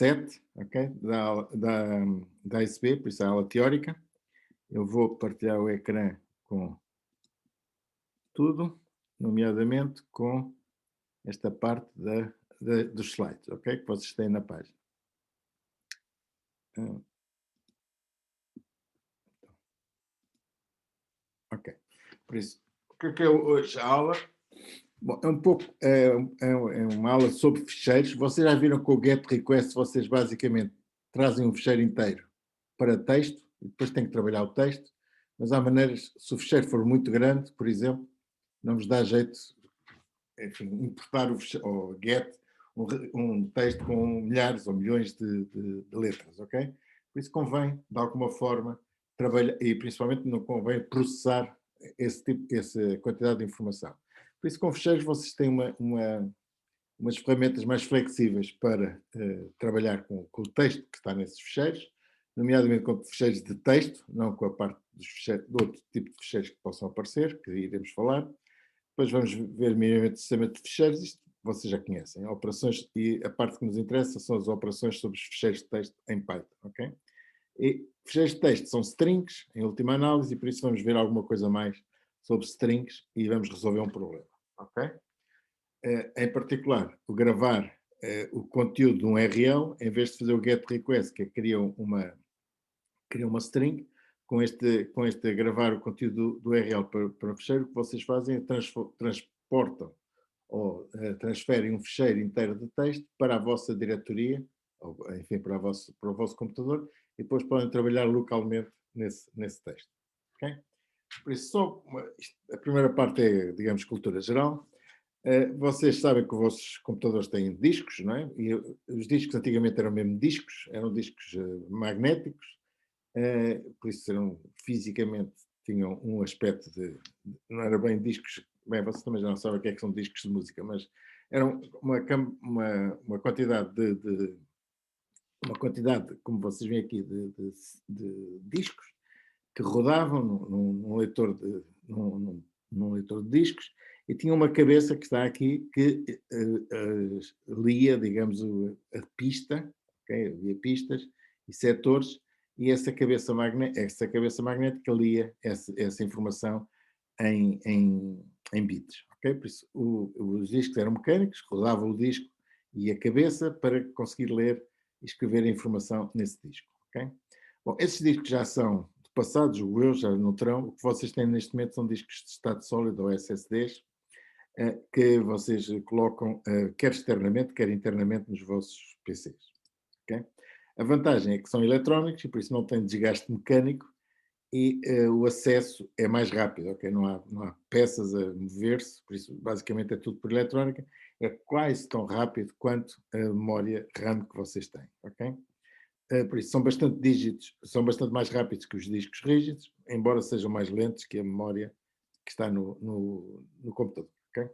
7, ok? Da ASB, por isso é a aula teórica. Eu vou partilhar o ecrã com tudo, nomeadamente com esta parte dos slides, ok? Que vocês têm na página. Ah, ok. Por isso, o que é hoje a aula? Bom, é um pouco, é uma aula sobre ficheiros. Vocês já viram que o GET request, vocês basicamente trazem um ficheiro inteiro para texto, e depois têm que trabalhar o texto, mas há maneiras, se o ficheiro for muito grande, por exemplo, não vos dá jeito, enfim, importar o ficheiro, ou GET, um texto com milhares ou milhões de letras, ok? Por isso convém, de alguma forma, trabalhar, e principalmente não convém processar essa quantidade de informação. Por isso, com ficheiros, vocês têm umas ferramentas mais flexíveis para trabalhar com o texto que está nesses ficheiros, nomeadamente com ficheiros de texto, não com a parte dos ficheiros, de outro tipo de ficheiros que possam aparecer, que iremos falar. Depois vamos ver minimamente o sistema de ficheiros, isto vocês já conhecem. Operações, e a parte que nos interessa são as operações sobre os ficheiros de texto em Python, ok? E ficheiros de texto são strings, em última análise, e por isso vamos ver alguma coisa mais sobre strings e vamos resolver um problema, ok? Em particular, o gravar o conteúdo de um URL, em vez de fazer o get request, que cria uma string, com este gravar o conteúdo do URL para o ficheiro, o que vocês fazem é transportam ou transferem um ficheiro inteiro de texto para a vossa diretoria, ou, enfim, para o vosso computador, e depois podem trabalhar localmente nesse texto. Okay? Por isso, a primeira parte é, digamos, cultura geral. Vocês sabem que os vossos computadores têm discos, não é? E os discos antigamente eram mesmo discos, eram discos magnéticos, por isso eram fisicamente, tinham um aspecto não era bem discos, bem, vocês também já não sabem o que é que são discos de música, mas eram uma quantidade uma quantidade, como vocês veem aqui, de discos que rodavam num leitor de discos e tinha uma cabeça que está aqui que lia, digamos, a pista, okay? Havia pistas e setores e essa cabeça magnética lia essa informação em bits. Okay? Por isso, os discos eram mecânicos, rodava o disco e a cabeça para conseguir ler e escrever a informação nesse disco. Okay? Bom, esses discos já são passados, o eu já não terão. O que vocês têm neste momento são discos de estado sólido ou SSDs, que vocês colocam quer externamente, quer internamente nos vossos PCs. Okay? A vantagem é que são eletrónicos e por isso não têm desgaste mecânico e o acesso é mais rápido, ok? Não há peças a mover-se, por isso basicamente é tudo por eletrónica, é quase tão rápido quanto a memória RAM que vocês têm, ok? Por isso são bastante dígitos, são bastante mais rápidos que os discos rígidos, embora sejam mais lentos que a memória que está no computador, ok?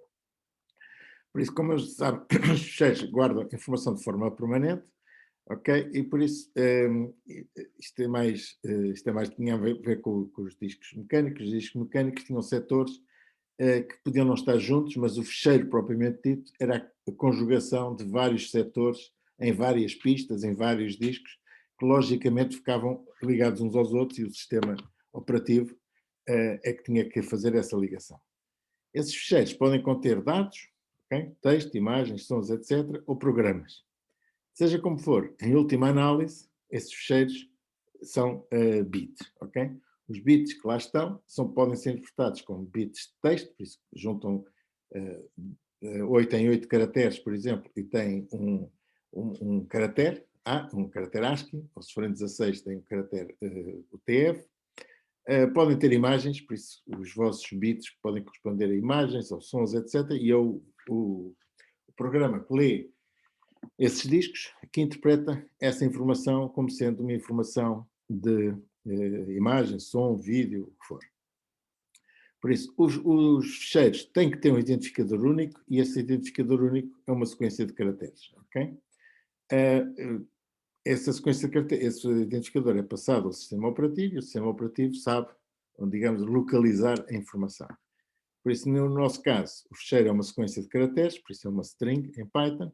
Por isso, como eles sabem, os ficheiros guardam informação de forma permanente, ok? E por isso isto é mais tinha a ver com os discos mecânicos. Os discos mecânicos tinham setores que podiam não estar juntos, mas o ficheiro propriamente dito era a conjugação de vários setores em várias pistas, em vários discos, que logicamente ficavam ligados uns aos outros e o sistema operativo é que tinha que fazer essa ligação. Esses ficheiros podem conter dados, okay? Texto, imagens, sons, etc., ou programas. Seja como for, em última análise, esses ficheiros são bits, ok? Os bits que lá estão podem ser interpretados como bits de texto, por isso juntam 8 em 8 caracteres, por exemplo, e têm um caractere, um caractere ASCII, ou se forem 16 têm um caractere UTF. Podem ter imagens, por isso os vossos bits podem corresponder a imagens, ou sons, etc. E é o programa que lê esses discos que interpreta essa informação como sendo uma informação de imagem, som, vídeo, o que for. Por isso, os ficheiros têm que ter um identificador único e esse identificador único é uma sequência de caracteres, ok? Essa sequência de caracteres, esse identificador é passado ao sistema operativo e o sistema operativo sabe, digamos, localizar a informação. Por isso, no nosso caso, o ficheiro é uma sequência de caracteres, por isso é uma string em Python,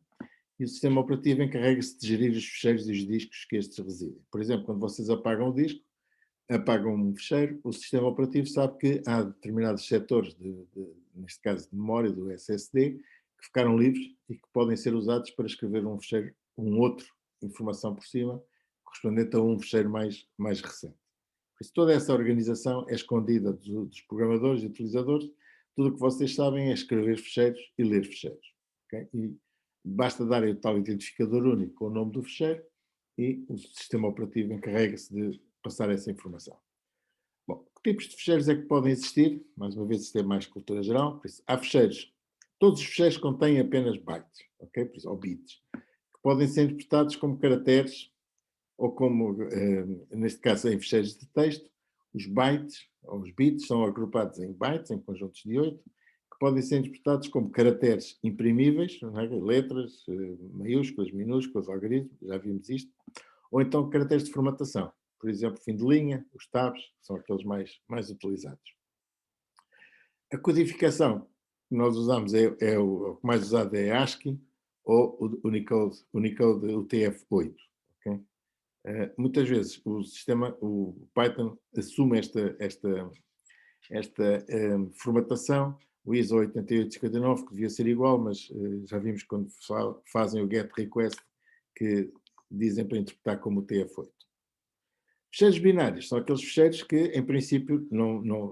e o sistema operativo encarrega-se de gerir os ficheiros e os discos que estes residem. Por exemplo, quando vocês apagam o disco, apagam um ficheiro, o sistema operativo sabe que há determinados setores, neste caso de memória do SSD, que ficaram livres e que podem ser usados para escrever um ficheiro, um outro informação por cima, correspondente a um ficheiro mais recente. Por isso, toda essa organização é escondida dos programadores e utilizadores. Tudo o que vocês sabem é escrever ficheiros e ler ficheiros. Okay? E basta darem o tal identificador único com o nome do ficheiro e o sistema operativo encarrega-se de passar essa informação. Bom, que tipos de ficheiros é que podem existir? Mais uma vez, isto é mais cultura geral. Por isso, há ficheiros. Todos os ficheiros contêm apenas bytes, okay? Por isso, ou bits, que podem ser interpretados como caracteres ou como, neste caso, em ficheiros de texto. Os bytes, ou os bits, são agrupados em bytes, em conjuntos de 8, que podem ser interpretados como caracteres imprimíveis, é? Letras, maiúsculas, minúsculas, algarismos, já vimos isto, ou então caracteres de formatação. Por exemplo, fim de linha, os tabs, são aqueles mais utilizados. A codificação que nós usamos o que mais usado é ASCII ou o Unicode UTF-8. Okay? Muitas vezes o Python assume esta formatação, o ISO 8859, que devia ser igual, mas já vimos quando fazem o GET request que dizem para interpretar como o TF8. Ficheiros binários são aqueles ficheiros que, em princípio,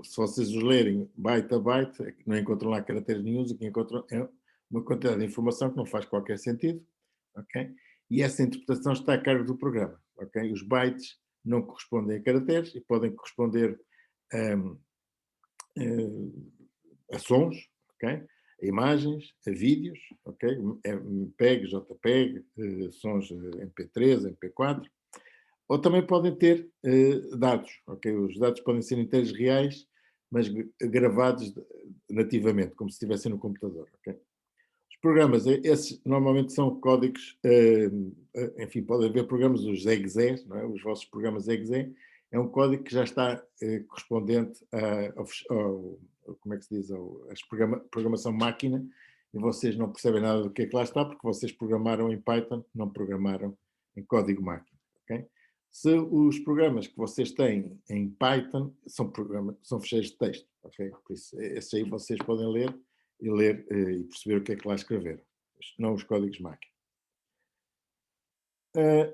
se vocês os lerem byte a byte, não encontram lá caracteres nenhuns, o que encontram é uma quantidade de informação que não faz qualquer sentido, ok? E essa interpretação está a cargo do programa, ok? Os bytes não correspondem a caracteres e podem corresponder a sons, ok? A imagens, a vídeos, ok? MPEG, JPEG, sons MP3, MP4, ou também podem ter dados, ok? Os dados podem ser inteiros reais, mas gravados nativamente, como se estivessem no computador, ok? Os programas, esses normalmente são códigos, enfim, pode haver programas, os exe, não é? Os vossos programas exe, é um código que já está correspondente como é que se diz, programação máquina, e vocês não percebem nada do que é que lá está, porque vocês programaram em Python, não programaram em código máquina, ok? Se os programas que vocês têm em Python são ficheiros de texto, ok? Por isso, esses aí vocês podem ler e perceber o que é que lá escreveram, não os códigos máquina.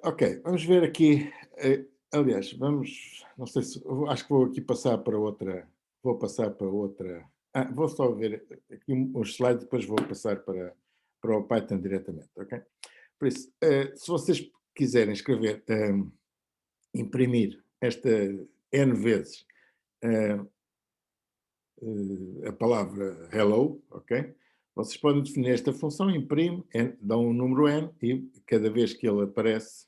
Ok, vamos ver aqui, aliás, não sei se, acho que vou aqui passar para outra, vou só ver aqui os slides, depois vou passar para o Python diretamente, ok? Por isso, se vocês quiserem escrever, imprimir esta N vezes a palavra hello, ok? Vocês podem definir esta função, imprime, dão um número n e cada vez que ele aparece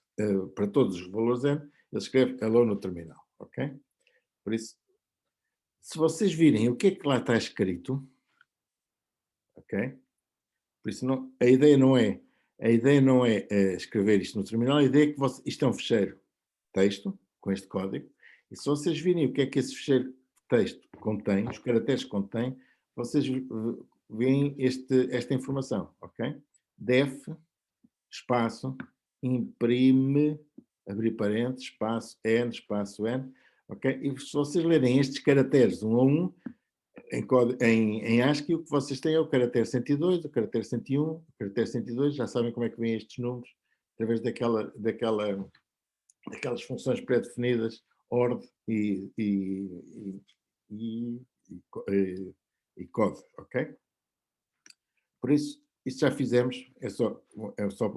para todos os valores n, ele escreve hello no terminal, ok? Por isso, se vocês virem o que é que lá está escrito, ok? Por isso, a ideia não é escrever isto no terminal, a ideia é que isto é um ficheiro texto, com este código, e se vocês virem o que é que esse ficheiro texto contém, os caracteres que contém, vocês veem esta informação, ok? Def, espaço, imprime, abrir parênteses, espaço n, ok? E se vocês lerem estes caracteres um a um, em ASCII, o que vocês têm é o caractere 102, o caractere 101, o caractere 102, já sabem como é que vêm estes números, através daquelas funções pré-definidas, ORD e code, ok? Por isso, isto já fizemos, é só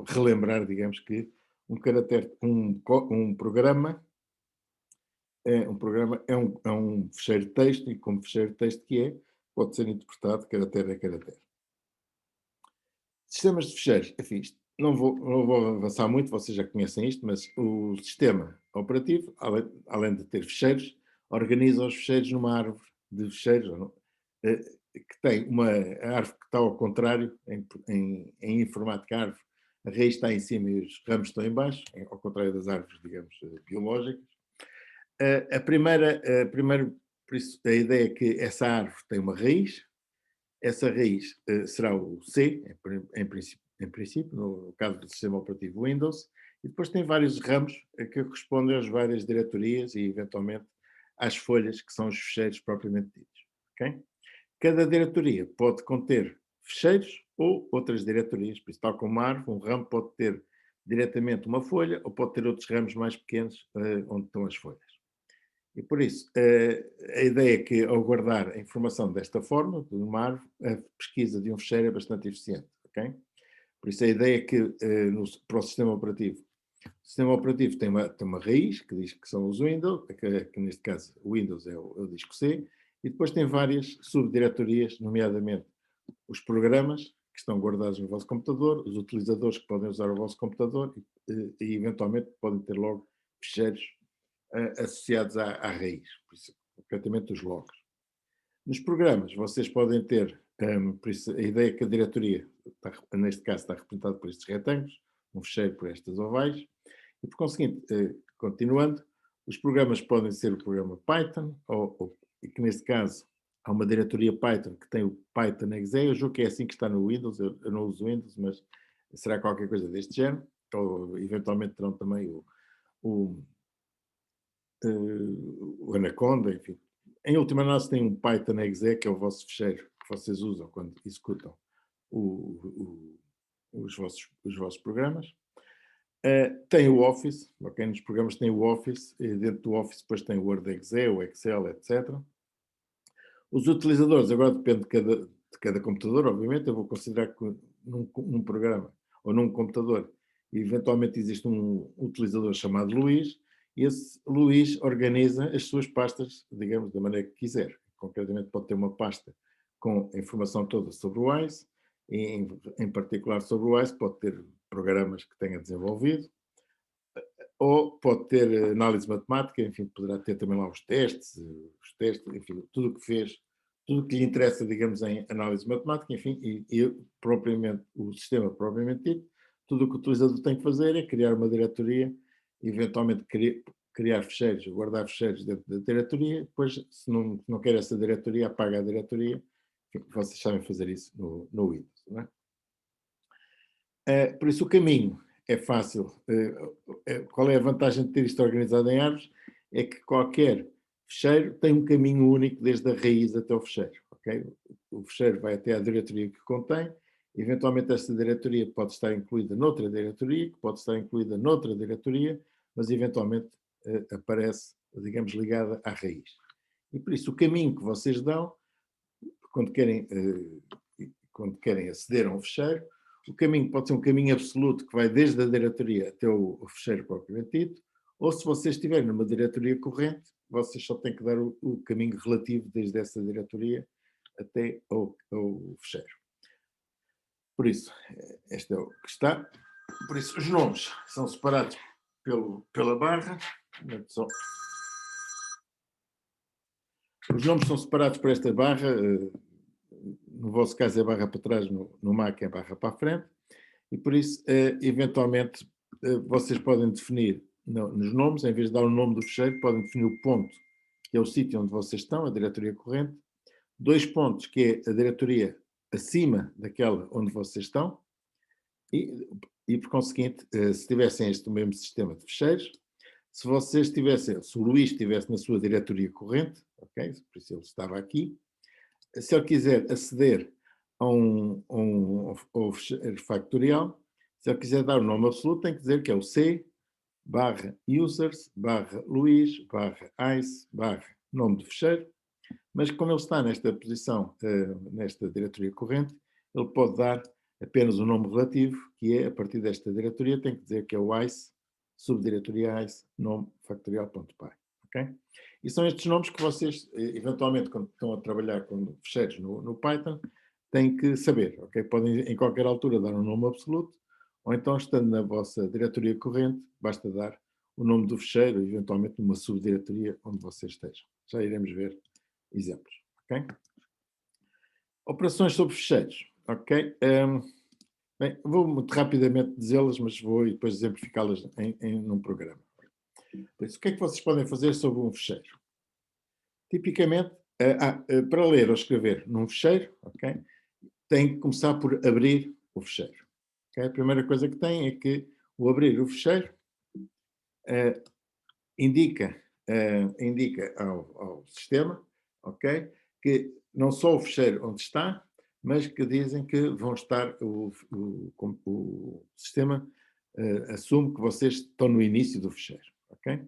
relembrar, digamos, que um programa é um ficheiro de texto, e como ficheiro de texto que é, pode ser interpretado caractere a caractere. Sistemas de ficheiros, enfim, não vou avançar muito, vocês já conhecem isto, mas o sistema operativo, além de ter ficheiros, organiza os ficheiros numa árvore de ficheiros, que tem uma árvore que está ao contrário, em informática, a árvore, a raiz está em cima e os ramos estão em baixo, ao contrário das árvores, digamos, biológicas. Por isso, a ideia é que essa árvore tem uma raiz, essa raiz será o C, em princípio, no caso do sistema operativo Windows, e depois tem vários ramos que correspondem às várias diretorias e, eventualmente, às folhas, que são os ficheiros propriamente ditos. Okay? Cada diretoria pode conter ficheiros ou outras diretorias, por isso, tal como uma árvore, um ramo pode ter diretamente uma folha ou pode ter outros ramos mais pequenos onde estão as folhas. E por isso, a ideia é que, ao guardar a informação desta forma, de uma árvore, a pesquisa de um ficheiro é bastante eficiente. Okay? Por isso, a ideia é que, para o sistema operativo, o sistema operativo tem uma raiz, que diz que são os Windows, que neste caso o Windows é o disco C, e depois tem várias subdiretorias, nomeadamente os programas que estão guardados no vosso computador, os utilizadores que podem usar o vosso computador e eventualmente podem ter logo ficheiros associados à raiz, por isso, concretamente os logs. Nos programas, vocês podem ter, por isso, a ideia é que a diretoria, neste caso, está representada por estes retângulos, um ficheiro por estas ovais, e por conseguinte, continuando, os programas podem ser o programa Python, e que neste caso há uma diretoria Python que tem o Python exe, eu julgo que é assim que está no Windows, eu não uso Windows, mas será qualquer coisa deste género, ou eventualmente terão também o Anaconda, enfim. Em última análise tem um Python exe, que é o vosso ficheiro que vocês usam quando executam os vossos programas. Tem o Office, ok? Nos programas tem o Office, e dentro do Office depois tem o Word exe, o Excel, etc. Os utilizadores, agora depende de cada computador, obviamente, eu vou considerar que num programa ou num computador, eventualmente existe um utilizador chamado Luís, e esse Luís organiza as suas pastas, digamos, da maneira que quiser. Concretamente pode ter uma pasta com a informação toda sobre o WISE, e em particular sobre o WISE pode ter programas que tenha desenvolvido, ou pode ter análise matemática, enfim, poderá ter também lá os testes, enfim, tudo o que fez, tudo o que lhe interessa, digamos, em análise matemática, enfim, e propriamente, o sistema propriamente dito, tudo o que o utilizador tem que fazer é criar uma diretoria, eventualmente criar ficheiros, guardar ficheiros dentro da diretoria, depois, se não quer essa diretoria, apaga a diretoria, enfim, vocês sabem fazer isso no Windows, não é? Por isso, o caminho é fácil. Qual é a vantagem de ter isto organizado em árvores? É que qualquer ficheiro tem um caminho único desde a raiz até o ficheiro. Okay? O ficheiro vai até à diretoria que contém, eventualmente esta diretoria pode estar incluída noutra diretoria, que pode estar incluída noutra diretoria, mas eventualmente aparece, digamos, ligada à raiz. E por isso o caminho que vocês dão, quando querem aceder a um ficheiro, o caminho pode ser um caminho absoluto que vai desde a diretoria até o ficheiro propriamente dito, ou se vocês estiverem numa diretoria corrente, vocês só têm que dar o caminho relativo desde essa diretoria até ao ficheiro. Por isso, este é o que está. Por isso, os nomes são separados pela barra. Os nomes são separados por esta barra. No vosso caso é barra para trás, no Mac é barra para a frente. E por isso, eventualmente, vocês podem definir nos nomes, em vez de dar o nome do ficheiro, podem definir o ponto, que é o sítio onde vocês estão, a diretoria corrente, 2 pontos, que é a diretoria acima daquela onde vocês estão, e por conseguinte, se tivessem este mesmo sistema de ficheiros, se o Luís estivesse na sua diretoria corrente, ok? Por isso ele estava aqui, se ele quiser aceder ao ficheiro factorial, se ele quiser dar o nome absoluto, tem que dizer que é o C barra users barra Luís barra ice barra nome do ficheiro, mas como ele está nesta posição, nesta diretoria corrente, ele pode dar apenas o nome relativo, que é, a partir desta diretoria, tem que dizer que é o ice, subdiretoria ice, nome factorial.py. Ok? E são estes nomes que vocês, eventualmente, quando estão a trabalhar com ficheiros no Python, têm que saber. Okay? Podem, em qualquer altura, dar um nome absoluto, ou então, estando na vossa diretoria corrente, basta dar o nome do ficheiro, eventualmente numa subdiretoria onde vocês estejam. Já iremos ver exemplos. Okay? Operações sobre ficheiros. Ok? Bem, vou muito rapidamente dizê-las, mas vou depois exemplificá-las num programa. Por isso, o que é que vocês podem fazer sobre um ficheiro? Tipicamente, para ler ou escrever num ficheiro, okay, tem que começar por abrir o ficheiro. Okay? A primeira coisa que tem é que o abrir o fecheiro eh, indica ao sistema, ok, que não só o fecheiro onde está, mas que dizem que vão estar, o sistema assume que vocês estão no início do fecheiro, ok?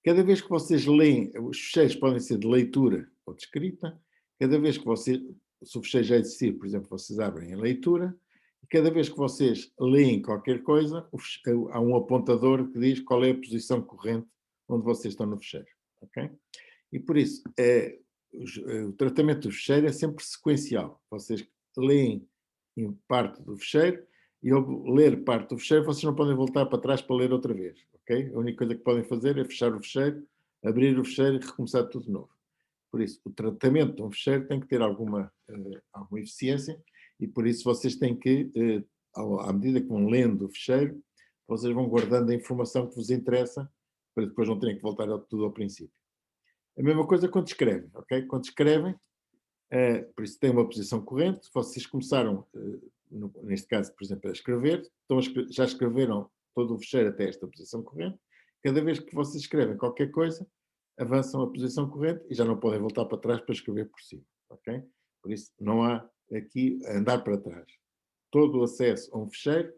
Cada vez que vocês leem, os fecheiros podem ser de leitura ou de escrita, cada vez que vocês, se o fecheiro já existir, por exemplo, vocês abrem a leitura, e cada vez que vocês leem qualquer coisa, há um apontador que diz qual é a posição corrente onde vocês estão no fecheiro, ok? E por isso, o tratamento do fecheiro é sempre sequencial. Vocês leem em parte do fecheiro e ao ler parte do fecheiro, vocês não podem voltar para trás para ler outra vez, ok? A única coisa que podem fazer é fechar o fecheiro, abrir o fecheiro e recomeçar tudo de novo. Por isso, o tratamento de um fecheiro tem que ter alguma eficiência e por isso vocês têm que, à medida que vão lendo o fecheiro, vocês vão guardando a informação que vos interessa para depois não terem que voltar tudo ao princípio. A mesma coisa quando escrevem, ok? Quando escrevem, por isso tem uma posição corrente, vocês começaram, neste caso, por exemplo, a escrever, já escreveram todo o fecheiro até esta posição corrente, cada vez que vocês escrevem qualquer coisa, avançam a posição corrente e já não podem voltar para trás para escrever por cima, ok? Por isso não há aqui andar para trás. Todo o acesso a um fecheiro,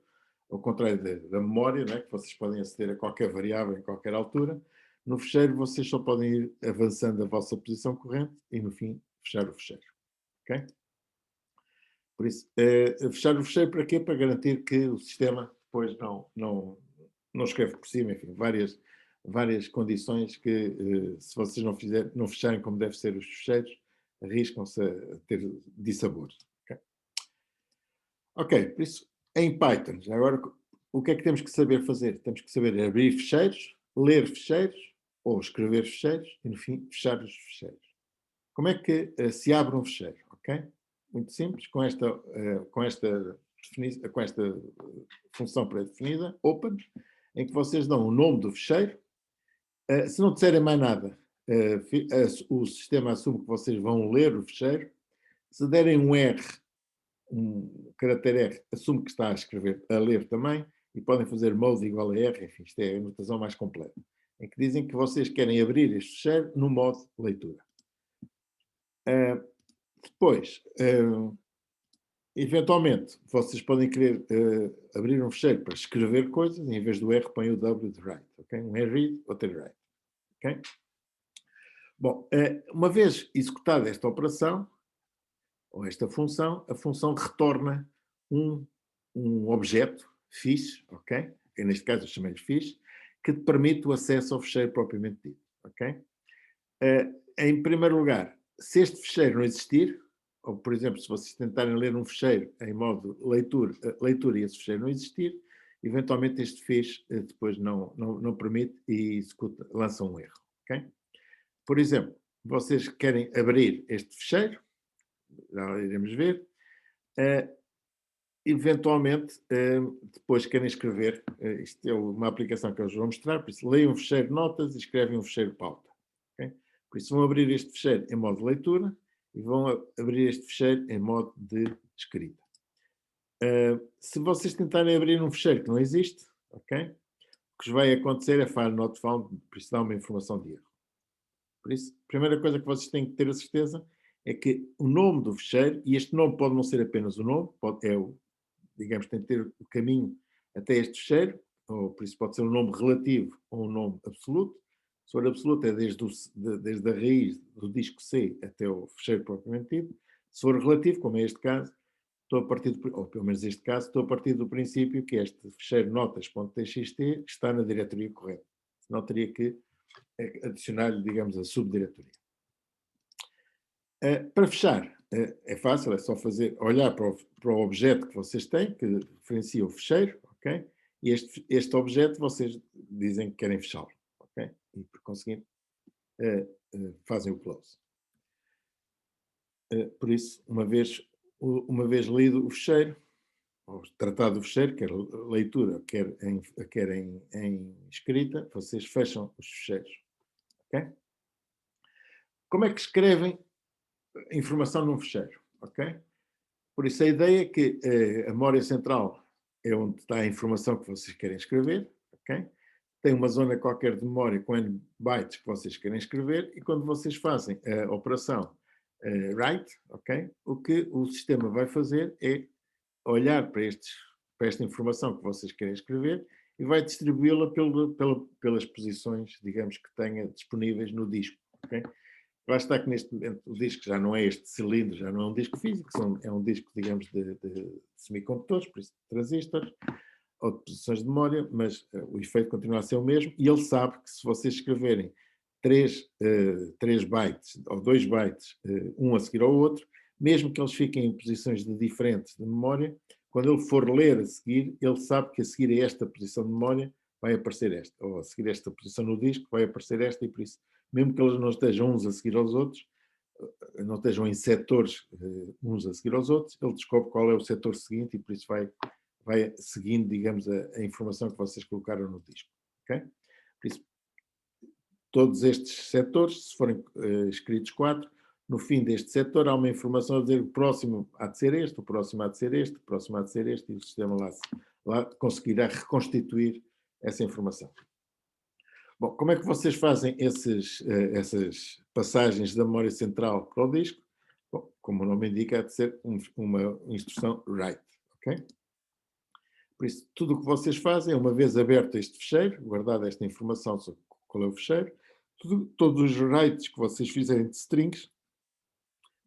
ao contrário da memória, né, que vocês podem aceder a qualquer variável em qualquer altura, no fecheiro vocês só podem ir avançando a vossa posição corrente e no fim fechar o fecheiro, ok? Por isso, fechar o fecheiro para quê? Para garantir que o sistema depois não escreve por cima, enfim, várias condições que, se vocês não fecharem como deve ser os fecheiros, arriscam-se a ter dissabores. Ok? Ok, por isso, em Python, já agora, o que é que temos que saber fazer? Temos que saber abrir fecheiros, ler fecheiros, ou escrever fecheiros, e no fim, fechar os fecheiros. Como é que se abre um fecheiro? Ok? Muito simples, com esta função pré-definida, open, em que vocês dão o nome do fecheiro. Se não disserem mais nada, o sistema assume que vocês vão ler o fecheiro. Se derem um R, um caractere R, assume que está a ler também, e podem fazer mode igual a R, enfim, isto é a notação mais completa, em que dizem que vocês querem abrir este fecheiro no modo leitura. Depois, eventualmente, vocês podem querer abrir um fecheiro para escrever coisas, e em vez do R, põe o W de write. Okay? Um é read, outro é write. Okay? Bom, uma vez executada esta operação, ou esta função, a função retorna um objeto, fiche, ok? Que neste caso eu chamei-lhe fiche, que te permite o acesso ao fecheiro propriamente dito. Ok? Em primeiro lugar, se este fecheiro não existir, ou por exemplo, se vocês tentarem ler um fecheiro em modo leitura e esse fecheiro não existir, eventualmente este fiche depois não permite e lança um erro. Okay? Por exemplo, vocês querem abrir este fecheiro, já iremos ver, eventualmente depois querem escrever, isto é uma aplicação que eu vos vou mostrar, por isso leiam um fecheiro de notas e escrevem um fecheiro pauta. Okay? Por isso vão abrir este fecheiro em modo de leitura e vão abrir este fecheiro em modo de escrita. Se vocês tentarem abrir um fecheiro que não existe, ok? O que vai acontecer é file not found, por isso dá uma informação de erro. Por isso, a primeira coisa que vocês têm que ter a certeza é que o nome do fecheiro, e este nome pode não ser apenas o nome, digamos, tem que ter o caminho até este fecheiro, ou por isso pode ser um nome relativo ou um nome absoluto. Se for absoluto é desde a raiz do disco C até o fecheiro propriamente dito. Se for relativo, como é este caso, ou pelo menos este caso, estou a partir do princípio que este fecheiro notas.txt está na diretoria correta. Senão teria que adicionar-lhe, digamos, a subdiretoria. Para fechar, é fácil, é só olhar para o objeto que vocês têm, que referencia o fecheiro, ok? E este objeto vocês dizem que querem fechá-lo, ok? E por conseguinte, fazem o close. Por isso, uma vez lido o fecheiro, ou tratado o fecheiro, quer leitura, quer em escrita, vocês fecham os fecheiros, ok? Como é que escrevem informação num fecheiro, ok? Por isso a ideia é que a memória central é onde está a informação que vocês querem escrever, ok? Tem uma zona qualquer de memória com N bytes que vocês querem escrever e quando vocês fazem a operação write, ok? O que o sistema vai fazer é olhar para esta informação que vocês querem escrever e vai distribuí-la pelas posições, digamos, que tenha disponíveis no disco, ok? Lá está que neste momento o disco já não é este cilindro, já não é um disco físico, é um disco, digamos, de semicondutores, por isso de transistores, ou de posições de memória, mas o efeito continua a ser o mesmo e ele sabe que se vocês escreverem 3 bytes ou 2 bytes, um a seguir ao outro, mesmo que eles fiquem em posições diferentes de memória, quando ele for ler a seguir, ele sabe que a seguir a esta posição de memória vai aparecer esta, ou a seguir esta posição no disco vai aparecer esta, e por isso, mesmo que eles não estejam uns a seguir aos outros, não estejam em setores uns a seguir aos outros, ele descobre qual é o setor seguinte e por isso vai seguindo, digamos, a informação que vocês colocaram no disco. Okay? Por isso, todos estes setores, se forem escritos 4, no fim deste setor há uma informação a dizer que o próximo há de ser este, o próximo há de ser este, o próximo há de ser este, e o sistema lá conseguirá reconstituir essa informação. Bom, como é que vocês fazem essas passagens da memória central para o disco? Bom, como o nome indica, há de ser uma instrução write, ok? Por isso, tudo o que vocês fazem, uma vez aberto este fecheiro, guardada esta informação sobre qual é o fecheiro, todos os writes que vocês fizerem de strings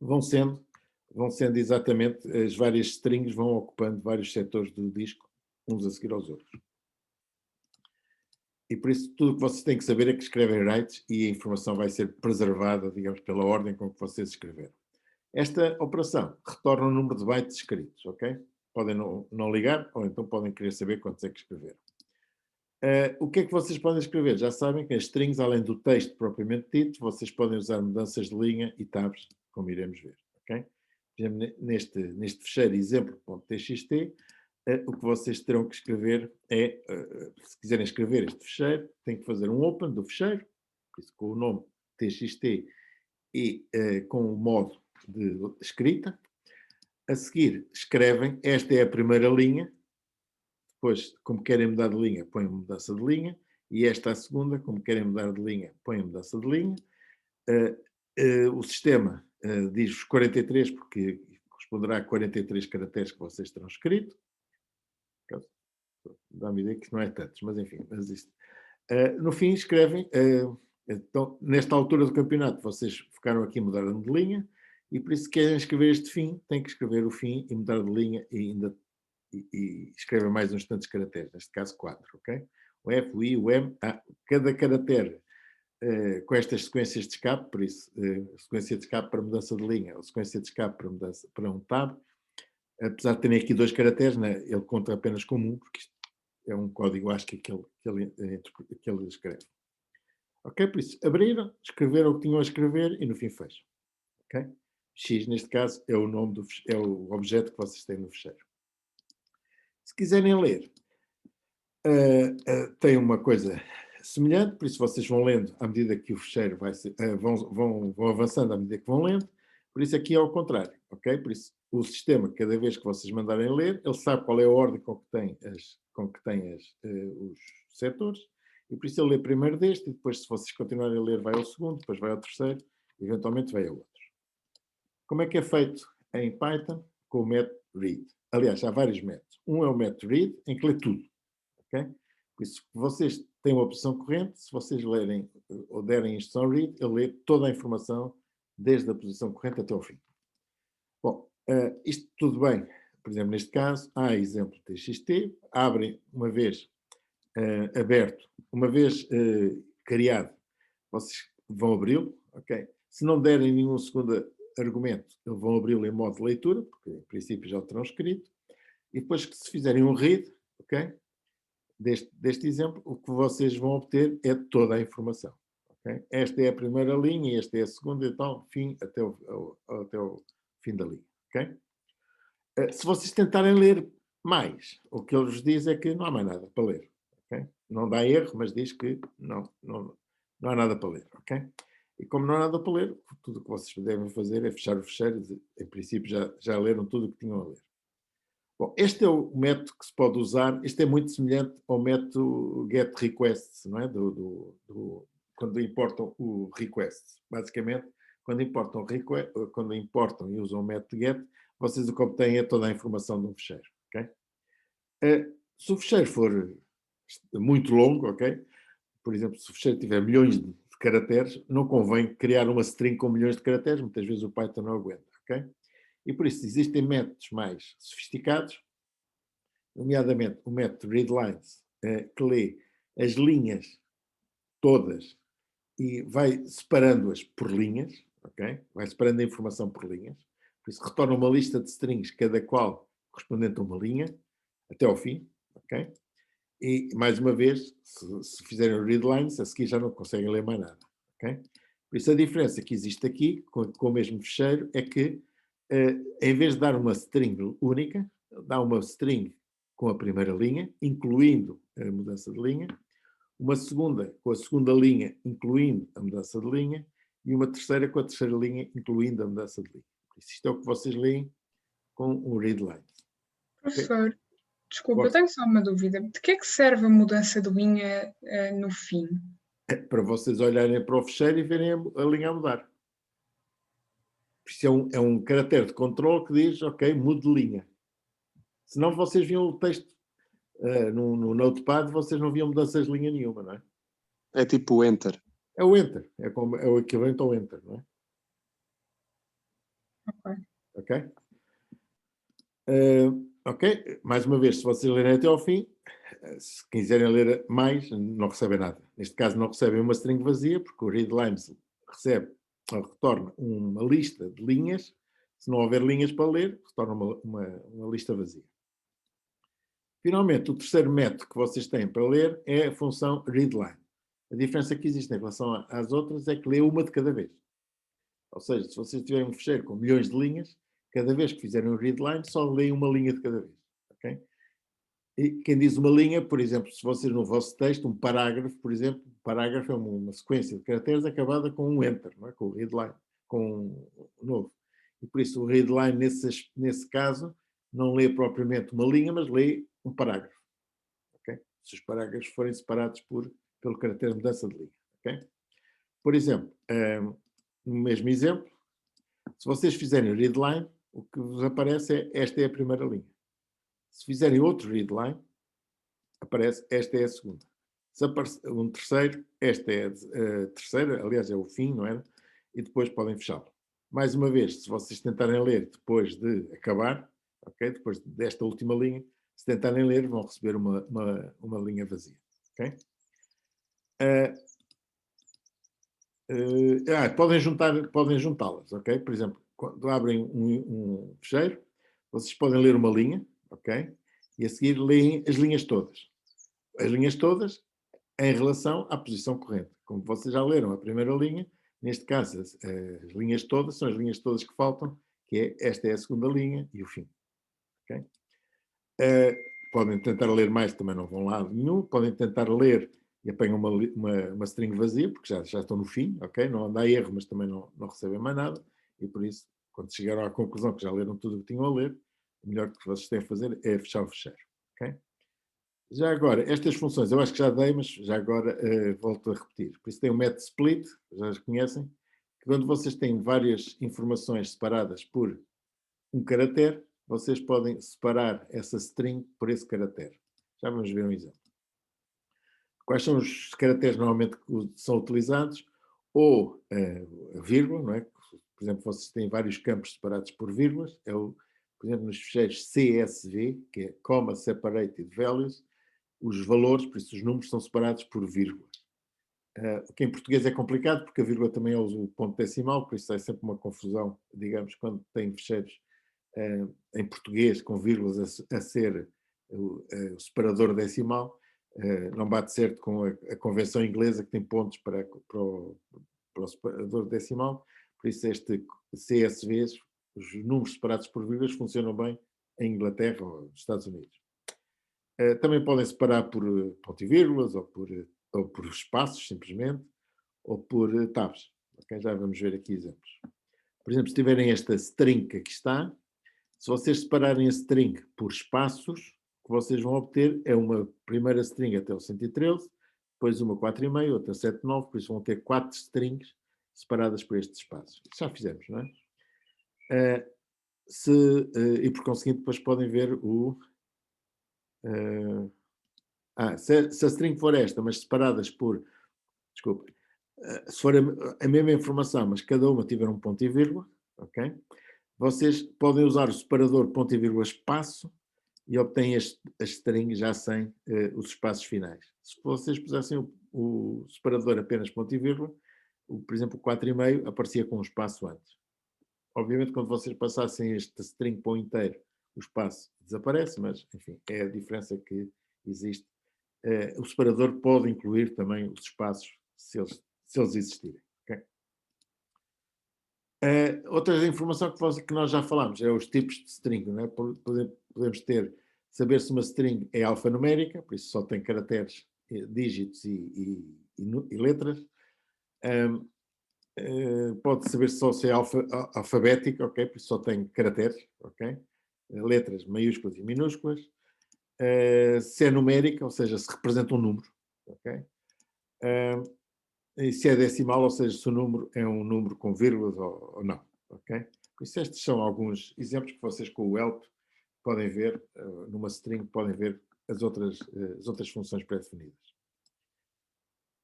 vão sendo exatamente, as várias strings vão ocupando vários setores do disco, uns a seguir aos outros. E por isso tudo o que vocês têm que saber é que escrevem writes e a informação vai ser preservada, digamos, pela ordem com que vocês escreveram. Esta operação retorna o número de bytes escritos, ok? Podem não ligar, ou então podem querer saber quantos é que escreveram. O que é que vocês podem escrever? Já sabem que as strings, além do texto propriamente dito, vocês podem usar mudanças de linha e tabs, como iremos ver, ok? Por exemplo, neste fecheiro exemplo.txt, o que vocês terão que escrever é, se quiserem escrever este fecheiro, têm que fazer um open do fecheiro, por isso com o nome txt e com o modo de escrita. A seguir, escrevem, esta é a primeira linha, depois, como querem mudar de linha, põem mudança de linha, e esta é a segunda, como querem mudar de linha, põem mudança de linha. O sistema diz-vos 43, porque corresponderá a 43 caracteres que vocês terão escrito. Dá-me ideia que isto não é tantos, mas enfim, mas isto. No fim, escrevem, então, nesta altura do campeonato, vocês ficaram aqui, mudaram de linha, e por isso, se querem escrever este fim, têm que escrever o fim e mudar de linha e escrevem mais uns tantos caracteres, neste caso 4, ok? O F, o I, o M, cada caractere com estas sequências de escape, por isso, sequência de escape para mudança de linha, ou sequência de escape para um tab, apesar de terem aqui 2 caracteres, né, ele conta apenas como um, porque isto é um código ASCII que ele escreve. Ok? Por isso, abriram, escreveram o que tinham a escrever e no fim fecham. Ok? X, neste caso, é o nome é o objeto que vocês têm no fecheiro. Se quiserem ler, tem uma coisa semelhante, por isso vocês vão lendo à medida que o fecheiro vão avançando à medida que vão lendo, por isso aqui é ao contrário, ok? Por isso o sistema, cada vez que vocês mandarem ler, ele sabe qual é a ordem com que tem os setores, e por isso ele lê primeiro deste, e depois se vocês continuarem a ler vai ao segundo, depois vai ao terceiro, e eventualmente vai ao outro. Como é que é feito em Python? Com o método read. Aliás, há vários métodos. Um é o método read, em que lê tudo. Okay? Por isso, vocês têm uma opção corrente, se vocês lerem ou derem a instrução read, ele lê toda a informação desde a posição corrente até ao fim. Bom, isto tudo bem. Por exemplo, neste caso, há exemplo txt, abrem uma vez aberto, uma vez criado, vocês vão abri-lo, ok? Se não derem nenhum segundo argumento, eles vão abri-lo em modo de leitura, porque em princípio já o terão escrito, e depois que se fizerem um read, ok? Deste exemplo, o que vocês vão obter é toda a informação. Okay? Esta é a primeira linha, esta é a segunda, então, fim, até o fim da linha. Okay? Se vocês tentarem ler mais, o que ele vos diz é que não há mais nada para ler. Okay? Não dá erro, mas diz que não há nada para ler. Okay? E como não há nada para ler, tudo o que vocês devem fazer é fechar o fecheiro, em princípio já leram tudo o que tinham a ler. Bom, este é o método que se pode usar. Este é muito semelhante ao método get requests, não é? Quando importam o request. Basicamente, quando importam e usam o método get, vocês o que obtêm é toda a informação de um fecheiro. Okay? Se o fecheiro for muito longo, ok? Por exemplo, se o fecheiro tiver milhões de caracteres, não convém criar uma string com milhões de caracteres, muitas vezes o Python não aguenta, ok? E por isso existem métodos mais sofisticados, nomeadamente o método readlines, que lê as linhas todas e vai separando-as por linhas, ok? Vai separando a informação por linhas. Por isso retorna uma lista de strings, cada qual correspondente a uma linha, até ao fim, ok? E, mais uma vez, se fizerem o readlines, a seguir já não conseguem ler mais nada, ok? Por isso a diferença que existe aqui, com o mesmo fecheiro, é que, em vez de dar uma string única, dá uma string com a primeira linha, incluindo a mudança de linha, uma segunda com a segunda linha, incluindo a mudança de linha, e uma terceira com a terceira linha, incluindo a mudança de linha. Isto é o que vocês leem com o readline. Professor, desculpa, eu tenho só uma dúvida. De que é que serve a mudança de linha no fim? Para vocês olharem para o fecheiro e verem a linha a mudar. Isto é um caractere de controle que diz, ok, mude de linha. Senão vocês viam o texto no Notepad, vocês não viam mudanças de linha nenhuma, não é? É tipo o Enter. É o Enter, é o equivalente ao Enter, não é? Ok? Ok, mais uma vez, se vocês lerem até ao fim, se quiserem ler mais, não recebem nada. Neste caso não recebem uma string vazia, porque o readlines retorna uma lista de linhas. Se não houver linhas para ler, retorna uma lista vazia. Finalmente, o terceiro método que vocês têm para ler é a função readline. A diferença que existe em relação às outras é que lê uma de cada vez. Ou seja, se vocês tiverem um fecheiro com milhões de linhas, cada vez que fizerem um readline, só leem uma linha de cada vez. Okay? E quem diz uma linha, por exemplo, se vocês no vosso texto, um parágrafo, por exemplo, parágrafo é uma sequência de caracteres acabada com um enter, não é? Com o readline, com um novo. E por isso o readline, nesse caso, não lê propriamente uma linha, mas lê um parágrafo. Okay? Se os parágrafos forem separados pelo caractere de mudança de linha. Okay? Por exemplo, no mesmo exemplo, se vocês fizerem o readline, o que vos aparece é esta é a primeira linha. Se fizerem outro readline, aparece esta é a segunda. Se aparecer um terceiro, esta é a terceira, aliás é o fim, não é? E depois podem fechá-lo. Mais uma vez, se vocês tentarem ler depois de acabar, okay? Depois desta última linha, se tentarem ler, vão receber uma linha vazia. Okay? Podem juntá-las, ok? Por exemplo, quando abrem um fecheiro, vocês podem ler uma linha, ok? E a seguir leem as linhas todas. As linhas todas em relação à posição corrente. Como vocês já leram a primeira linha, neste caso as linhas todas são as linhas todas que faltam, que esta é a segunda linha e o fim. Okay? Podem tentar ler mais, também não vão lá nenhum. Podem tentar ler e apanham uma string vazia, porque já estão no fim, ok? Não dá erro, mas também não recebem mais nada. E por isso, quando chegaram à conclusão que já leram tudo o que tinham a ler, o melhor que vocês têm a fazer é fechar o fecheiro. Okay? Já agora, estas funções, eu acho que já dei, mas já agora volto a repetir. Por isso tem o método split, já as conhecem, que quando vocês têm várias informações separadas por um caractere, vocês podem separar essa string por esse caractere. Já vamos ver um exemplo. Quais são os caracteres normalmente que são utilizados? Ou a vírgula, não é? Por exemplo, vocês têm vários campos separados por vírgulas, por exemplo, nos ficheiros CSV, que é Comma Separated Values, os valores, por isso os números, são separados por vírgula. O que em português é complicado, porque a vírgula também é o ponto decimal, por isso é sempre uma confusão, digamos, quando tem ficheiros em português com vírgulas a ser o separador decimal, não bate certo com a convenção inglesa, que tem pontos para o separador decimal, por isso este CSVs, os números separados por vírgulas, funcionam bem em Inglaterra ou nos Estados Unidos. Também podem separar por ponto e vírgulas, ou por espaços, simplesmente, ou por tabs. Okay? Já vamos ver aqui exemplos. Por exemplo, se tiverem esta string que aqui está, Se vocês separarem a string por espaços, o que vocês vão obter é uma primeira string até o 113, depois uma 4,5, outra 7,9, por isso vão ter 4 strings separadas por estes espaços. Isso já fizemos, não é? E por conseguinte depois podem ver o... se a string for esta, mas separadas por... Desculpa. Se for a mesma informação, mas cada uma tiver um ponto e vírgula, ok? Vocês podem usar o separador ponto e vírgula espaço e obtêm a string já sem os espaços finais. Se vocês pusessem o separador apenas ponto e vírgula, por exemplo, o 4,5 aparecia com um espaço antes. Obviamente, quando vocês passassem este string para o inteiro, o espaço desaparece, mas, enfim, é a diferença que existe. O separador pode incluir também os espaços, se eles existirem. Okay? Outra informação que nós já falámos é os tipos de string. Não é? Podemos saber se uma string é alfanumérica, por isso só tem caracteres, dígitos e letras. Pode saber só se é alfabética, ok? Por isso só tem caracteres, ok? Letras maiúsculas e minúsculas. Se é numérica, ou seja, se representa um número, ok? E se é decimal, ou seja, se o número é um número com vírgulas ou não, ok? Por isso estes são alguns exemplos que vocês com o help podem ver, numa string podem ver as outras funções pré-definidas.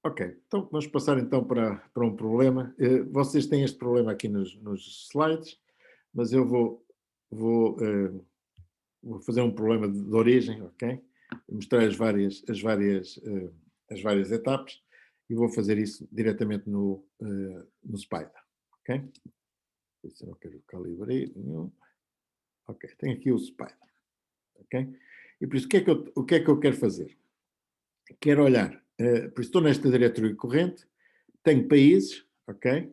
Ok, então vamos passar então para um problema. Vocês têm este problema aqui nos slides, mas eu vou fazer um problema de origem, ok? Mostrar as várias etapas e vou fazer isso diretamente no Spider, ok? Isso eu não quero calibrar nenhum. Ok, tenho aqui o Spider, ok? E por isso, o que é que eu quero fazer? Quero olhar, por isso estou nesta diretoria corrente, tenho países, ok?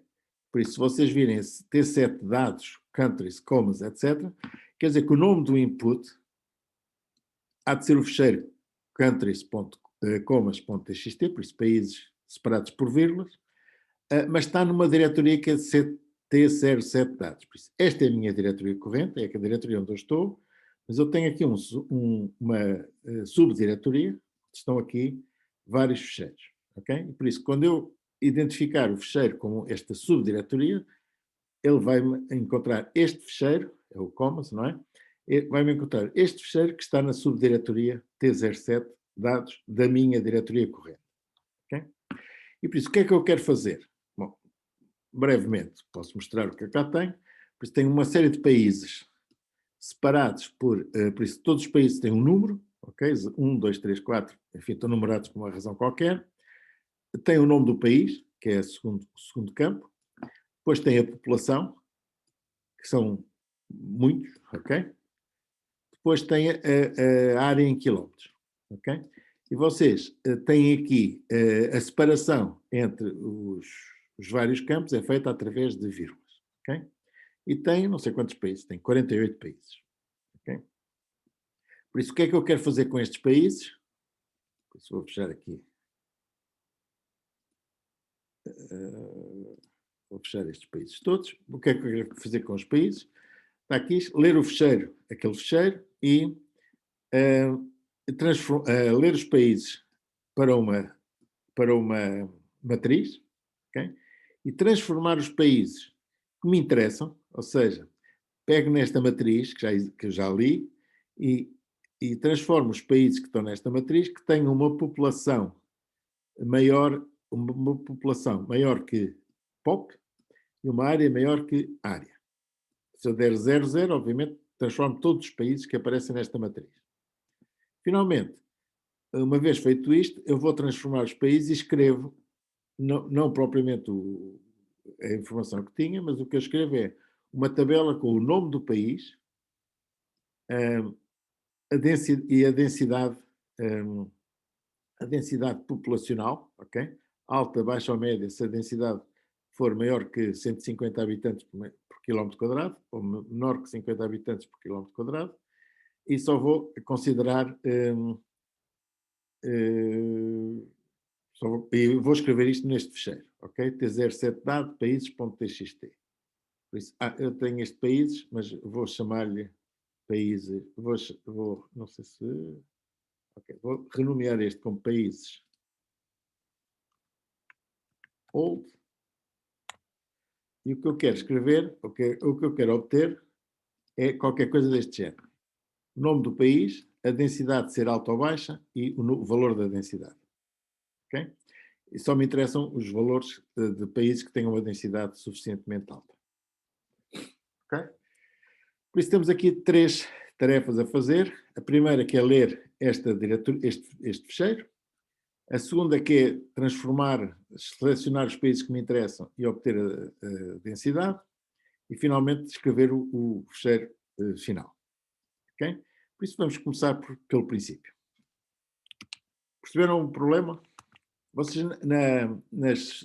Por isso, se vocês virem esse T7 dados, countries, comas, etc., quer dizer que o nome do input há de ser o fecheiro countries.comas.txt, por isso países separados por vírgulas, mas está numa diretoria que é T07 dados. Por isso, esta é a minha diretoria corrente, é a diretoria onde eu estou, mas eu tenho aqui uma subdiretoria, estão aqui vários fecheiros, ok? E por isso, quando eu identificar o fecheiro como esta subdiretoria, ele vai-me encontrar este fecheiro, é o commas, não é? Vai-me encontrar este fecheiro que está na subdiretoria T07 dados da minha diretoria corrente, ok? E por isso, o que é que eu quero fazer? Bom, brevemente, posso mostrar o que cá tem. Por isso, tenho uma série de países separados por isso, todos os países têm um número, ok? 1, 2, 3, 4, enfim, estão numerados por uma razão qualquer. Tem o nome do país, que é o segundo campo. Depois tem a população, que são muitos, ok? Depois tem a área em quilómetros, ok? E vocês têm aqui a separação entre os vários campos é feita através de vírgulas, ok? E tem não sei quantos países, tem 48 países, ok? Por isso, o que é que eu quero fazer com estes países? Por isso, vou fechar aqui. Vou fechar estes países todos. O que é que eu quero fazer com os países? Está aqui, ler o fecheiro, aquele fecheiro, e ler os países para uma matriz, okay? E transformar os países que me interessam, ou seja, pego nesta matriz, que eu já li, e transformo os países que estão nesta matriz que tenham uma população maior que POP e uma área maior que área. Se eu der 0, 0, obviamente transformo todos os países que aparecem nesta matriz. Finalmente, uma vez feito isto, eu vou transformar os países e escrevo, não propriamente a informação que tinha, mas o que eu escrevo é uma tabela com o nome do país, a densidade populacional, ok? Alta, baixa ou média, se a densidade for maior que 150 habitantes por quilómetro quadrado, ou menor que 50 habitantes por quilómetro quadrado, e só vou considerar e vou escrever isto neste fecheiro, ok? T07 dado países.txt. Por isso, eu tenho este países, mas vou chamar-lhe países, não sei se, ok, vou renomear este como países old, e o que eu quero escrever, o que eu quero obter é qualquer coisa deste género. O nome do país, a densidade ser alta ou baixa e o valor da densidade. Ok? E só me interessam os valores de países que tenham uma densidade suficientemente alta. Ok? Por isso temos aqui 3 tarefas a fazer. A primeira que é ler este fecheiro. A segunda que é transformar, selecionar os países que me interessam e obter a densidade. E finalmente escrever o fecheiro final. Ok? Por isso vamos começar pelo princípio. Perceberam o problema? Vocês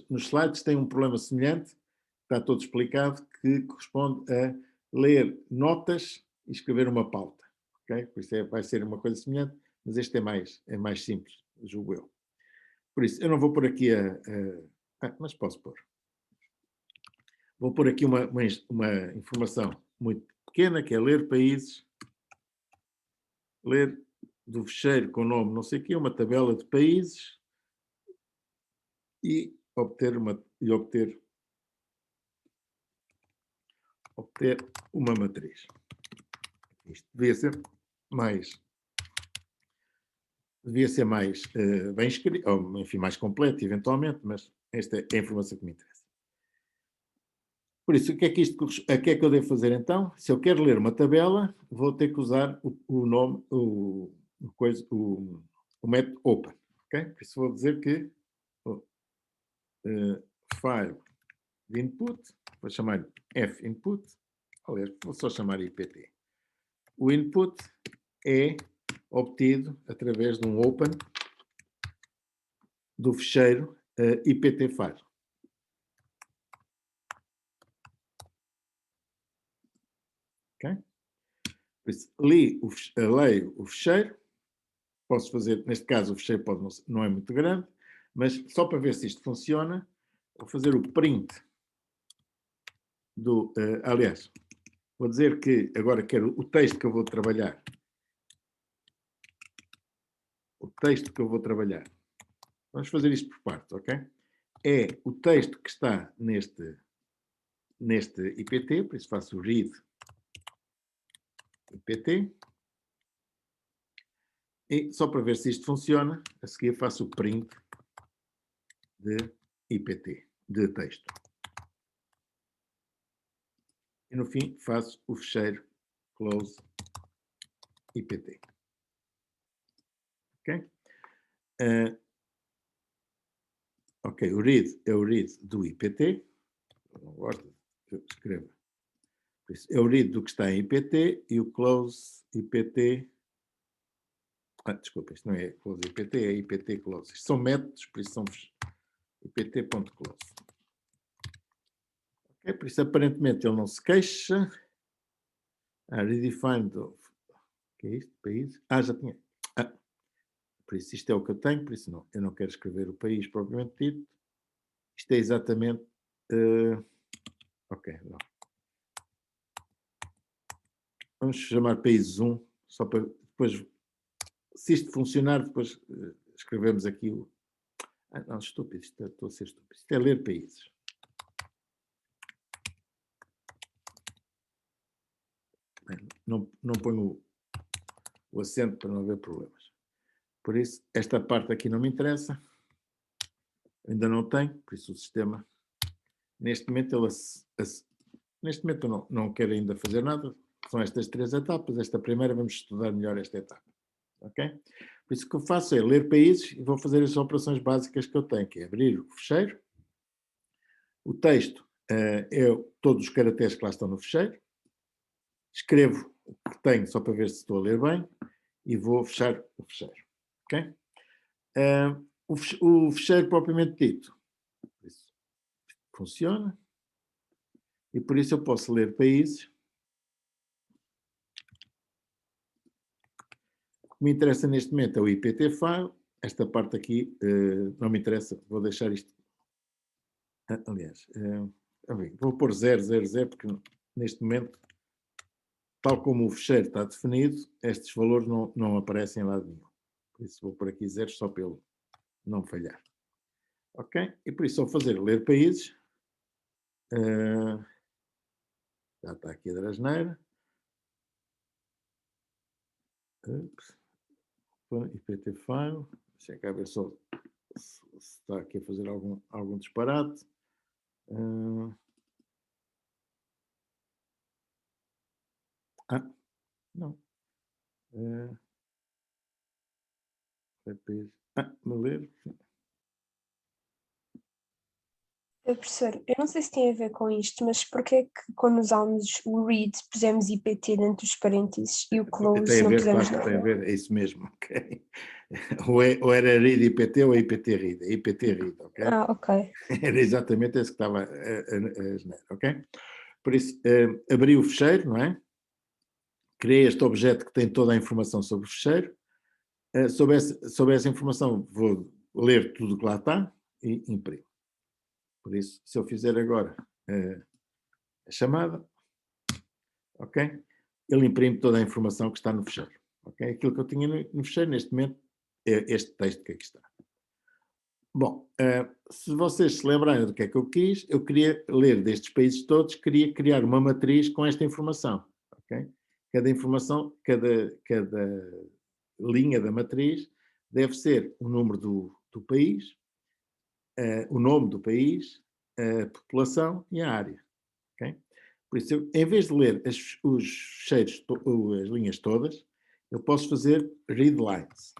nos slides têm um problema semelhante, está todo explicado, que corresponde a ler notas e escrever uma pauta. Okay? Por isso vai ser uma coisa semelhante, mas este é mais simples, julgo eu. Por isso, eu não vou pôr aqui mas posso pôr. Vou pôr aqui uma informação muito pequena, que é ler países, ler do fecheiro com o nome não sei o quê, uma tabela de países e obter uma matriz. Isto devia ser mais bem escrito, ou enfim, mais completo, eventualmente, mas esta é a informação que me interessa. Por isso, o que é que eu devo fazer então? Se eu quero ler uma tabela, vou ter que usar o nome, o método open. Okay? Por isso vou dizer que file de input, vou chamar f input, aliás, vou só chamar IPT. O input é obtido através de um open do fecheiro IPT file. Ok? Por isso, leio o fecheiro, posso fazer, neste caso o fecheiro não é muito grande, mas só para ver se isto funciona, vou fazer o print aliás, vou dizer que agora quero o texto que eu vou trabalhar. O texto que eu vou trabalhar. Vamos fazer isto por partes, ok? É o texto que está neste IPT, por isso faço o read IPT. E só para ver se isto funciona, a seguir faço o print de IPT, de texto. E no fim faço o fecheiro close IPT. Ok? Ok, o read é o read do IPT. Não gosto, eu escrevo. Por isso, é o read do que está em IPT e o close IPT. Desculpa, isto não é close IPT, é IPT close. Isto são métodos, por isso são ipt.close. Okay, por isso, aparentemente, ele não se queixa. Redefined. O que é isto? País? Já tinha. Por isso, isto é o que eu tenho, por isso não. Eu não quero escrever o país propriamente dito. Isto é exatamente. Ok, não. Vamos chamar país 1, só para depois. Se isto funcionar, depois escrevemos aqui o. Não, estúpido, estou a ser estúpido. Isto é ler países. Não ponho o acento para não haver problemas. Por isso, esta parte aqui não me interessa. Ainda não tenho, por isso o sistema, neste momento, neste momento eu não quero ainda fazer nada. São estas 3 etapas. Esta primeira, vamos estudar melhor esta etapa. Ok? Por isso o que eu faço é ler países e vou fazer as operações básicas que eu tenho, que é abrir o fecheiro. O texto é todos os caracteres que lá estão no fecheiro. Escrevo o que tenho só para ver se estou a ler bem e vou fechar o fecheiro. Ok? O fecheiro propriamente dito funciona e por isso eu posso ler países. O que me interessa neste momento é o IPT file. Esta parte aqui não me interessa, vou deixar isto. Aliás, vou pôr 000 porque neste momento tal como o fecheiro está definido, estes valores não aparecem em lado nenhum. Por isso vou por aqui 0 só pelo não falhar. Ok? E por isso, ao fazer ler países, já está aqui a dar asneira. IPT file. Deixa cá ver só se está aqui a fazer algum disparate. Não. Me ler. Professor, eu não sei se tem a ver com isto, mas porquê é que quando usámos o read pusemos IPT dentro dos parênteses e o close Tem a não ver, pusemos claro, nada? tem a ver, é isso mesmo, ok? Ou era read IPT ou IPT read, é IPT read, ok? Ok. Era exatamente esse que estava a ok? Por isso, abri o fecheiro, não é? Criei este objeto que tem toda a informação sobre o fecheiro. Sobre essa informação vou ler tudo que lá está e imprimo. Por isso, se eu fizer agora a chamada, ok? Ele imprime toda a informação que está no fecheiro. Okay? Aquilo que eu tinha no fecheiro, neste momento, é este texto que aqui está. Bom, se vocês se lembrarem do que é que eu quis, eu queria ler destes países todos, queria criar uma matriz com esta informação. Okay? Cada informação, cada linha da matriz deve ser o número do país, o nome do país, a população e a área. Okay? Por isso, em vez de ler os fecheiros, as linhas todas, eu posso fazer read lines.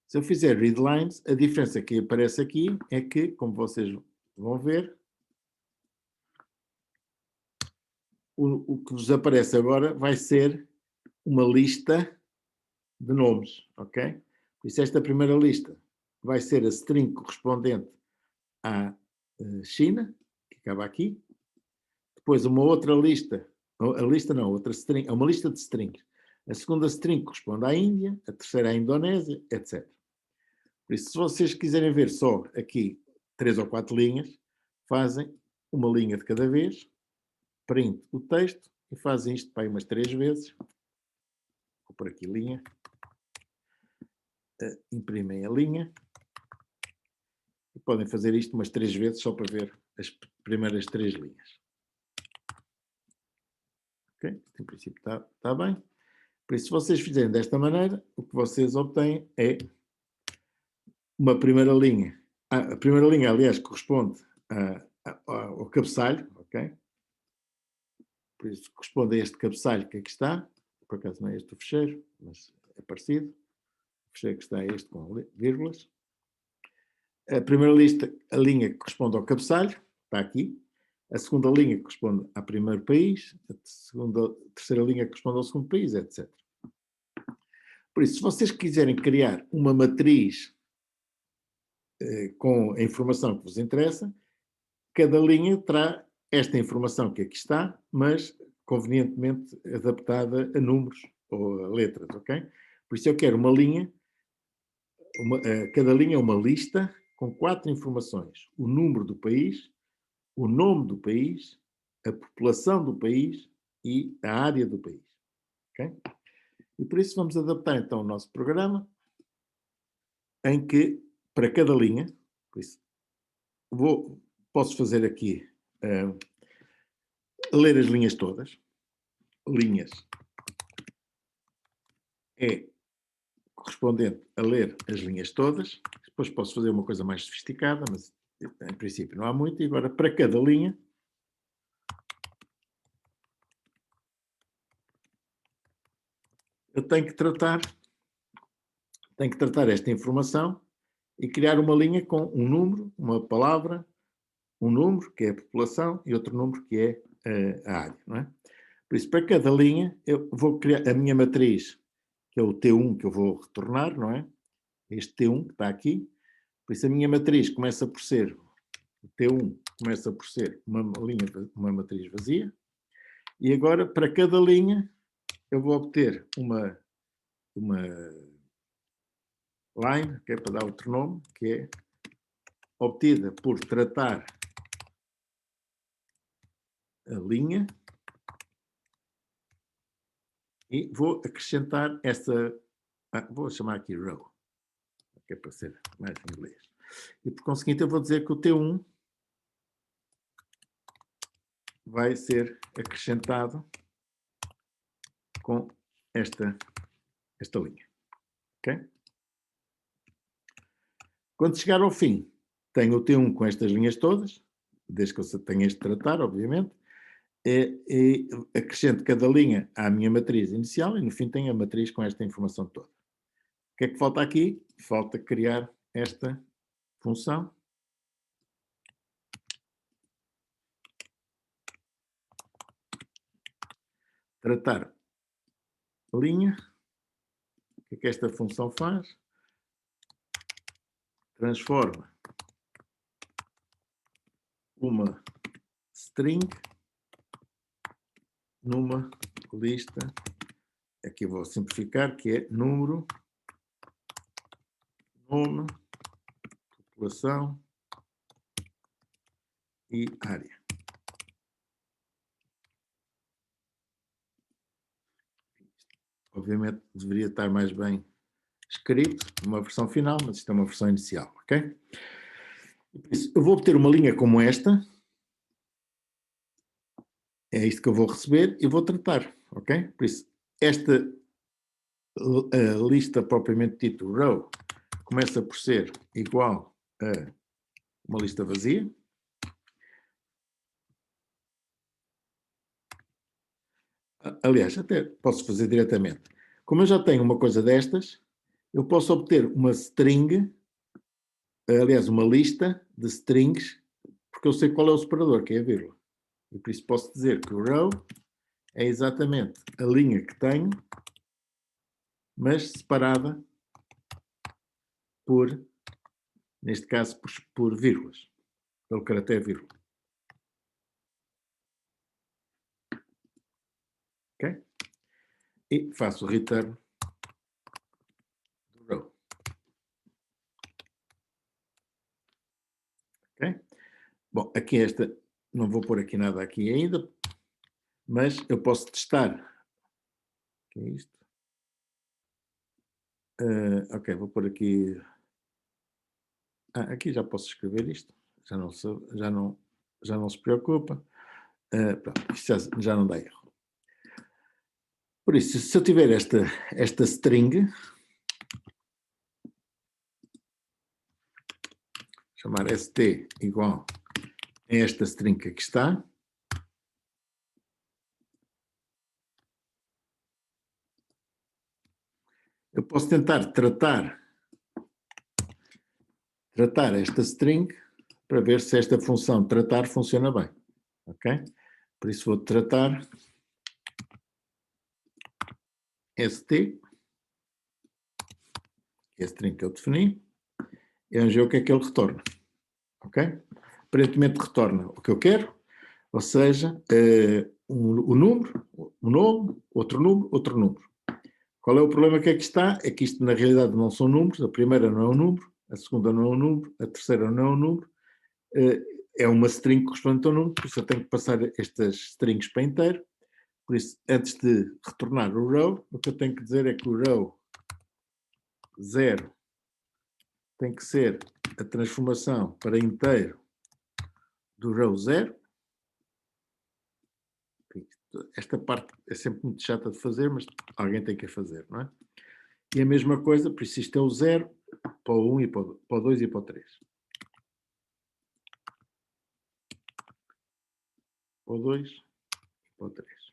Se eu fizer read lines, a diferença que aparece aqui é que, como vocês vão ver, o que vos aparece agora vai ser uma lista de nomes, ok? Por isso esta primeira lista vai ser a string correspondente à China, que acaba aqui. Depois uma outra lista, outra string, é uma lista de strings. A segunda string corresponde à Índia, a terceira à Indonésia, etc. Por isso, se vocês quiserem ver só aqui 3 ou 4 linhas, fazem uma linha de cada vez, print o texto e fazem isto para aí umas 3 vezes. Vou por aqui linha. Imprimem a linha. E podem fazer isto umas 3 vezes só para ver as primeiras 3 linhas. Ok? Em princípio está bem. Por isso, se vocês fizerem desta maneira, o que vocês obtêm é uma primeira linha. A primeira linha, aliás, corresponde ao cabeçalho, ok? Por isso, corresponde a este cabeçalho que aqui está. Por acaso não é este o fecheiro, mas é parecido. O fecheiro que está é este com vírgulas. A primeira lista, a linha que corresponde ao cabeçalho, está aqui. A segunda linha corresponde ao primeiro país. A terceira linha corresponde ao segundo país, etc. Por isso, se vocês quiserem criar uma matriz com a informação que vos interessa, cada linha terá esta informação que aqui está, mas convenientemente adaptada a números ou a letras, ok? Por isso eu quero uma linha, cada linha é uma lista com 4 informações. O número do país, o nome do país, a população do país e a área do país, ok? E por isso vamos adaptar então o nosso programa em que, para cada linha, por isso, posso fazer aqui, ler as linhas todas. Linhas é correspondente a ler as linhas todas. Depois posso fazer uma coisa mais sofisticada, mas em princípio não há muito. E agora, para cada linha, eu tenho que tratar esta informação e criar uma linha com um número, uma palavra, um número, que é a população, e outro número, que é a área, não é? Por isso, para cada linha, eu vou criar a minha matriz, que é o T1 que eu vou retornar, não é? Este T1 que está aqui. Por isso, a minha matriz começa por ser, o T1 começa por ser uma matriz vazia. E agora, para cada linha, eu vou obter uma line, que é para dar outro nome, que é obtida por tratar a linha E vou acrescentar essa, vou chamar aqui row, que é para ser mais inglês. E por conseguinte eu vou dizer que o T1 vai ser acrescentado com esta linha. Ok? Quando chegar ao fim, tenho o T1 com estas linhas todas, desde que eu tenha este tratar, obviamente, e acrescento cada linha à minha matriz inicial e no fim tenho a matriz com esta informação toda. O que é que falta aqui? Falta criar esta função. Tratar linha. O que é que esta função faz? Transforma uma string numa lista, aqui vou simplificar, que é número, nome, população e área. Obviamente deveria estar mais bem escrito numa versão final, mas isto é uma versão inicial, ok? Eu vou obter uma linha como esta, é isto que eu vou receber e vou tratar, ok? Por isso, esta lista propriamente dita, row, começa por ser igual a uma lista vazia. Aliás, até posso fazer diretamente. Como eu já tenho uma coisa destas, eu posso obter uma string, aliás, uma lista de strings, porque eu sei qual é o separador, que é a vírgula. E por isso posso dizer que o row é exatamente a linha que tenho, mas separada por, neste caso, por vírgulas, pelo caractere vírgula. Ok? E faço o return do row. Ok? Bom, aqui esta, não vou pôr aqui nada aqui ainda, mas eu posso testar. O que é isto? Ok, vou pôr aqui. Aqui já posso escrever isto. Já não se preocupa. Pronto, isto já não dá erro. Por isso, se eu tiver esta string, chamar st igual a esta string que aqui está, eu posso tentar tratar esta string para ver se esta função tratar funciona bem. Ok? Por isso vou tratar st, que é a string que eu defini, e vamos ver o que é que ele retorna. Ok? Aparentemente retorna o que eu quero, ou seja, o número, o nome, outro número. Qual é o problema que aqui está? É que isto na realidade não são números, a primeira não é um número, a segunda não é um número, a terceira não é um número, é uma string correspondente a um número, por isso eu tenho que passar estas strings para inteiro. Por isso, antes de retornar o row, o que eu tenho que dizer é que o row 0 tem que ser a transformação para inteiro do row 0. Esta parte é sempre muito chata de fazer, mas alguém tem que a fazer, não é? E a mesma coisa, por isso isto é o 0 para o 1 e para o 2 e para o 3. Para o 2 e para o 3.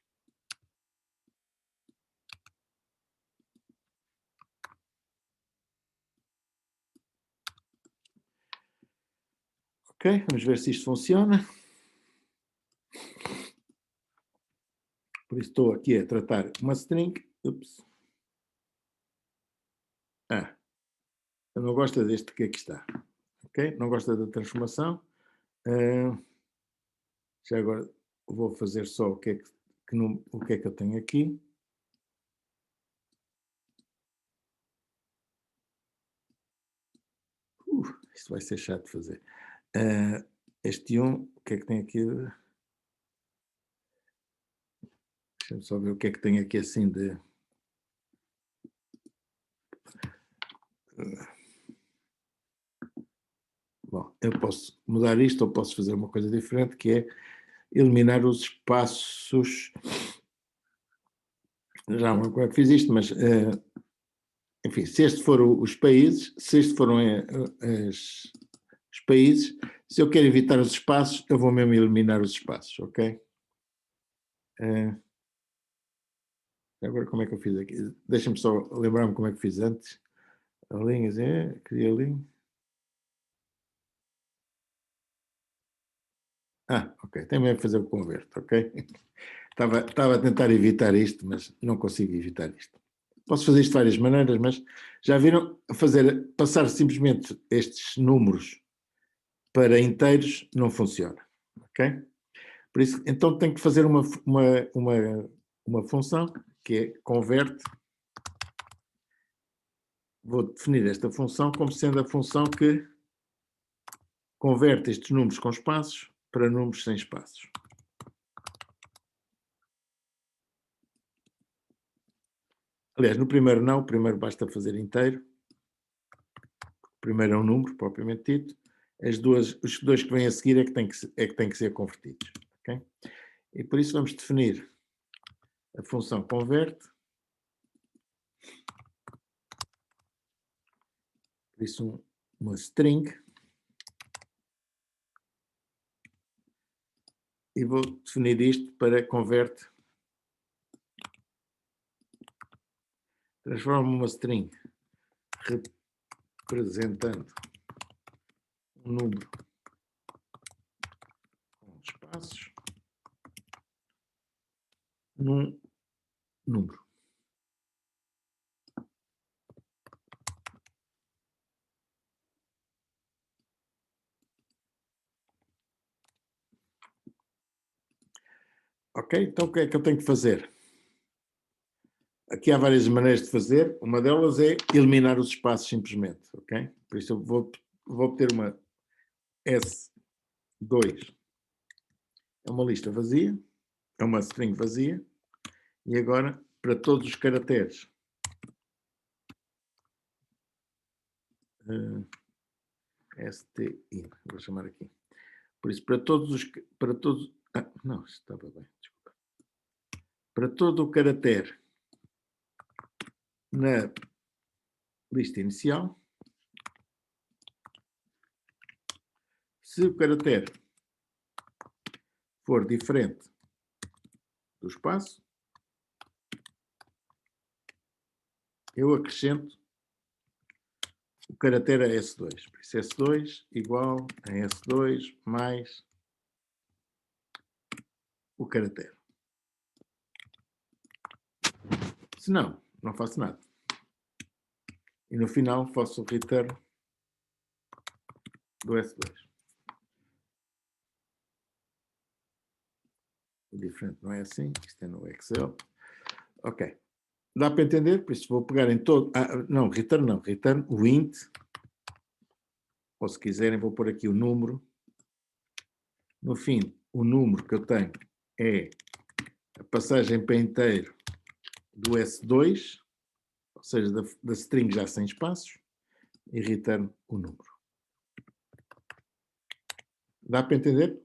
Ok, vamos ver se isto funciona. Por isso estou aqui a tratar uma string. Ups. Eu não gosto deste que aqui está. Ok? Não gosto da transformação. Já agora vou fazer só o que é que eu tenho aqui. Isto vai ser chato de fazer. Este 1, o que é que tem aqui? Deixa-me só ver o que é que tem aqui assim de... Bom, eu posso mudar isto ou posso fazer uma coisa diferente, que é eliminar os espaços. Já não como é que fiz isto, mas enfim, se este foram os países, se este foram os países, se eu quero evitar os espaços, eu vou mesmo eliminar os espaços, ok? Agora como é que eu fiz aqui? Deixa-me só lembrar-me como é que fiz antes. A linha, queria a linha. Ok, tem mesmo que fazer o converte, ok? Estava a tentar evitar isto, mas não consigo evitar isto. Posso fazer isto de várias maneiras, mas já viram passar simplesmente estes números para inteiros não funciona, ok? Por isso, então tenho que fazer uma função que é converte. Vou definir esta função como sendo a função que converte estes números com espaços para números sem espaços. Aliás, no primeiro não, o primeiro basta fazer inteiro. O primeiro é um número, propriamente dito. Os dois que vêm a seguir é que têm que ser convertidos. Okay? E por isso vamos definir a função converte. Por isso uma string. E vou definir isto para converte. Transforma uma string representando um número com espaços num número. Ok? Então o que é que eu tenho que fazer? Aqui há várias maneiras de fazer. Uma delas é eliminar os espaços simplesmente, ok? Por isso eu vou obter uma S2. É uma lista vazia, é uma string vazia, e agora, para todos os caracteres STI, vou chamar aqui. Por isso, não, estava bem, desculpa. Para todo o caractere na lista inicial, se o caractere for diferente do espaço, eu acrescento o caractere a S2. Por isso, S2 igual a S2 mais o caractere. Se não, não faço nada. E no final faço o return do S2. O diferente não é assim, isto é no Excel. Ok. Dá para entender? Por isso vou pegar em todo... return o int, ou se quiserem vou pôr aqui o número. No fim, o número que eu tenho é a passagem para inteiro do S2, ou seja, da string já sem espaços, e return o número. Dá para entender?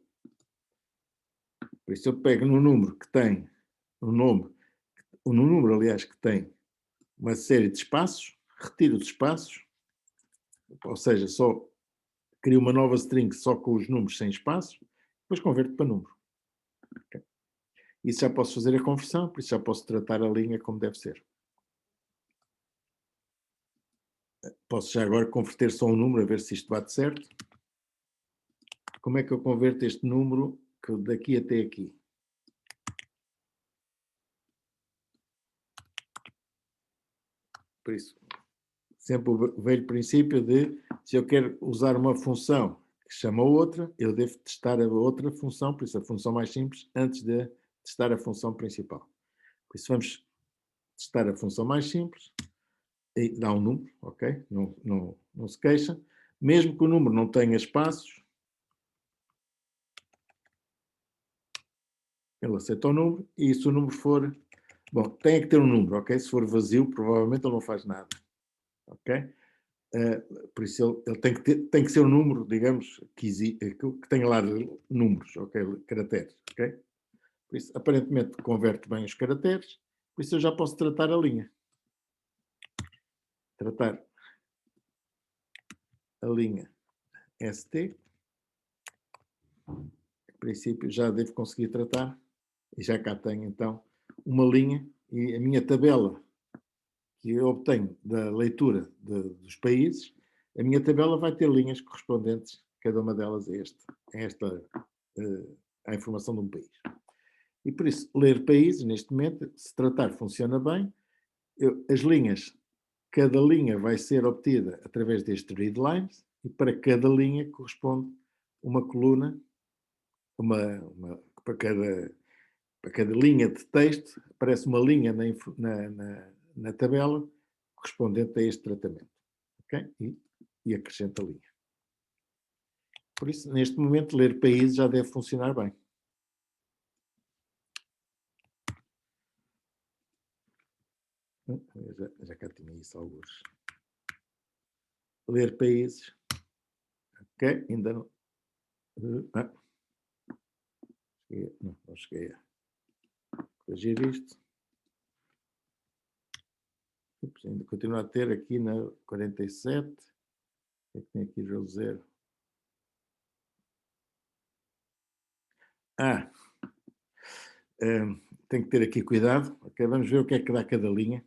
Por isso eu pego no número que tem o nome, no número, aliás, que tem uma série de espaços, retiro os espaços, ou seja, só crio uma nova string só com os números sem espaços, depois converto para número. Okay. Isso já posso fazer a conversão, por isso já posso tratar a linha como deve ser. Posso já agora converter só um número, a ver se isto bate certo. Como é que eu converto este número daqui até aqui? Por isso, sempre o velho princípio de, se eu quero usar uma função que chama outra, eu devo testar a outra função, por isso a função mais simples, antes de testar a função principal. Por isso vamos testar a função mais simples, e dá um número, ok? Não se queixa. Mesmo que o número não tenha espaços, ele aceita o número, e se o número for... Bom, tem que ter um número, ok? Se for vazio, provavelmente ele não faz nada, ok? Por isso ele tem que ser um número, digamos, que tenha lá números, ok? Caracteres, ok? Por isso, aparentemente, converte bem os caracteres, por isso eu já posso tratar a linha. Tratar a linha ST. Em princípio, já devo conseguir tratar. E já cá tenho, então, uma linha e a minha tabela que eu obtenho da leitura dos países, a minha tabela vai ter linhas correspondentes, cada uma delas à informação de um país. E por isso, ler países, neste momento, se tratar, funciona bem. As linhas, cada linha vai ser obtida através deste read lines e para cada linha corresponde uma coluna, para cada linha de texto aparece uma linha na tabela correspondente a este tratamento. Ok? E acrescenta a linha. Por isso, neste momento, ler países já deve funcionar bem. Já cá tinha isso alguns. Ler países. Ok? Ainda não. Não cheguei a corrigir isto. Ainda continuo a ter aqui na 47. O que é que tem aqui o 0? Tenho que ter aqui cuidado. Okay, vamos ver o que é que dá cada linha.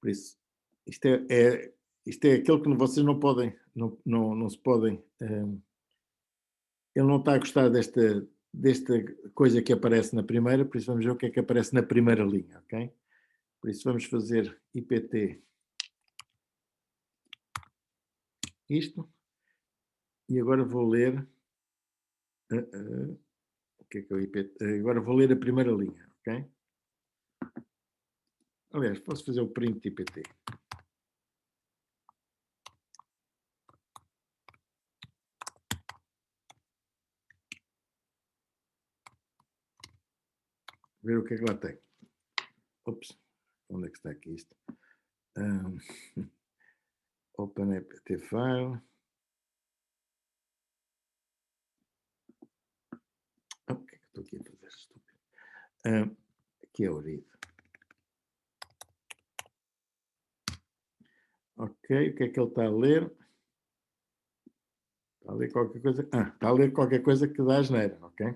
Por isso, isto é aquilo que vocês não podem, não se podem. Ele não está a gostar desta coisa que aparece na primeira, por isso vamos ver o que é que aparece na primeira linha, ok? Por isso vamos fazer IPT isto e agora vou ler o que é o IPT? Agora vou ler a primeira linha, ok? Aliás, posso fazer o print de IPT. Ver o que é que lá tem. Ops, onde é que está aqui isto? Open IPT file. O que é que estou aqui a fazer? Estúpido. Aqui é o read. Ok, o que é que ele está a ler? Está a ler qualquer coisa. Está a ler qualquer coisa que dá asneira, ok?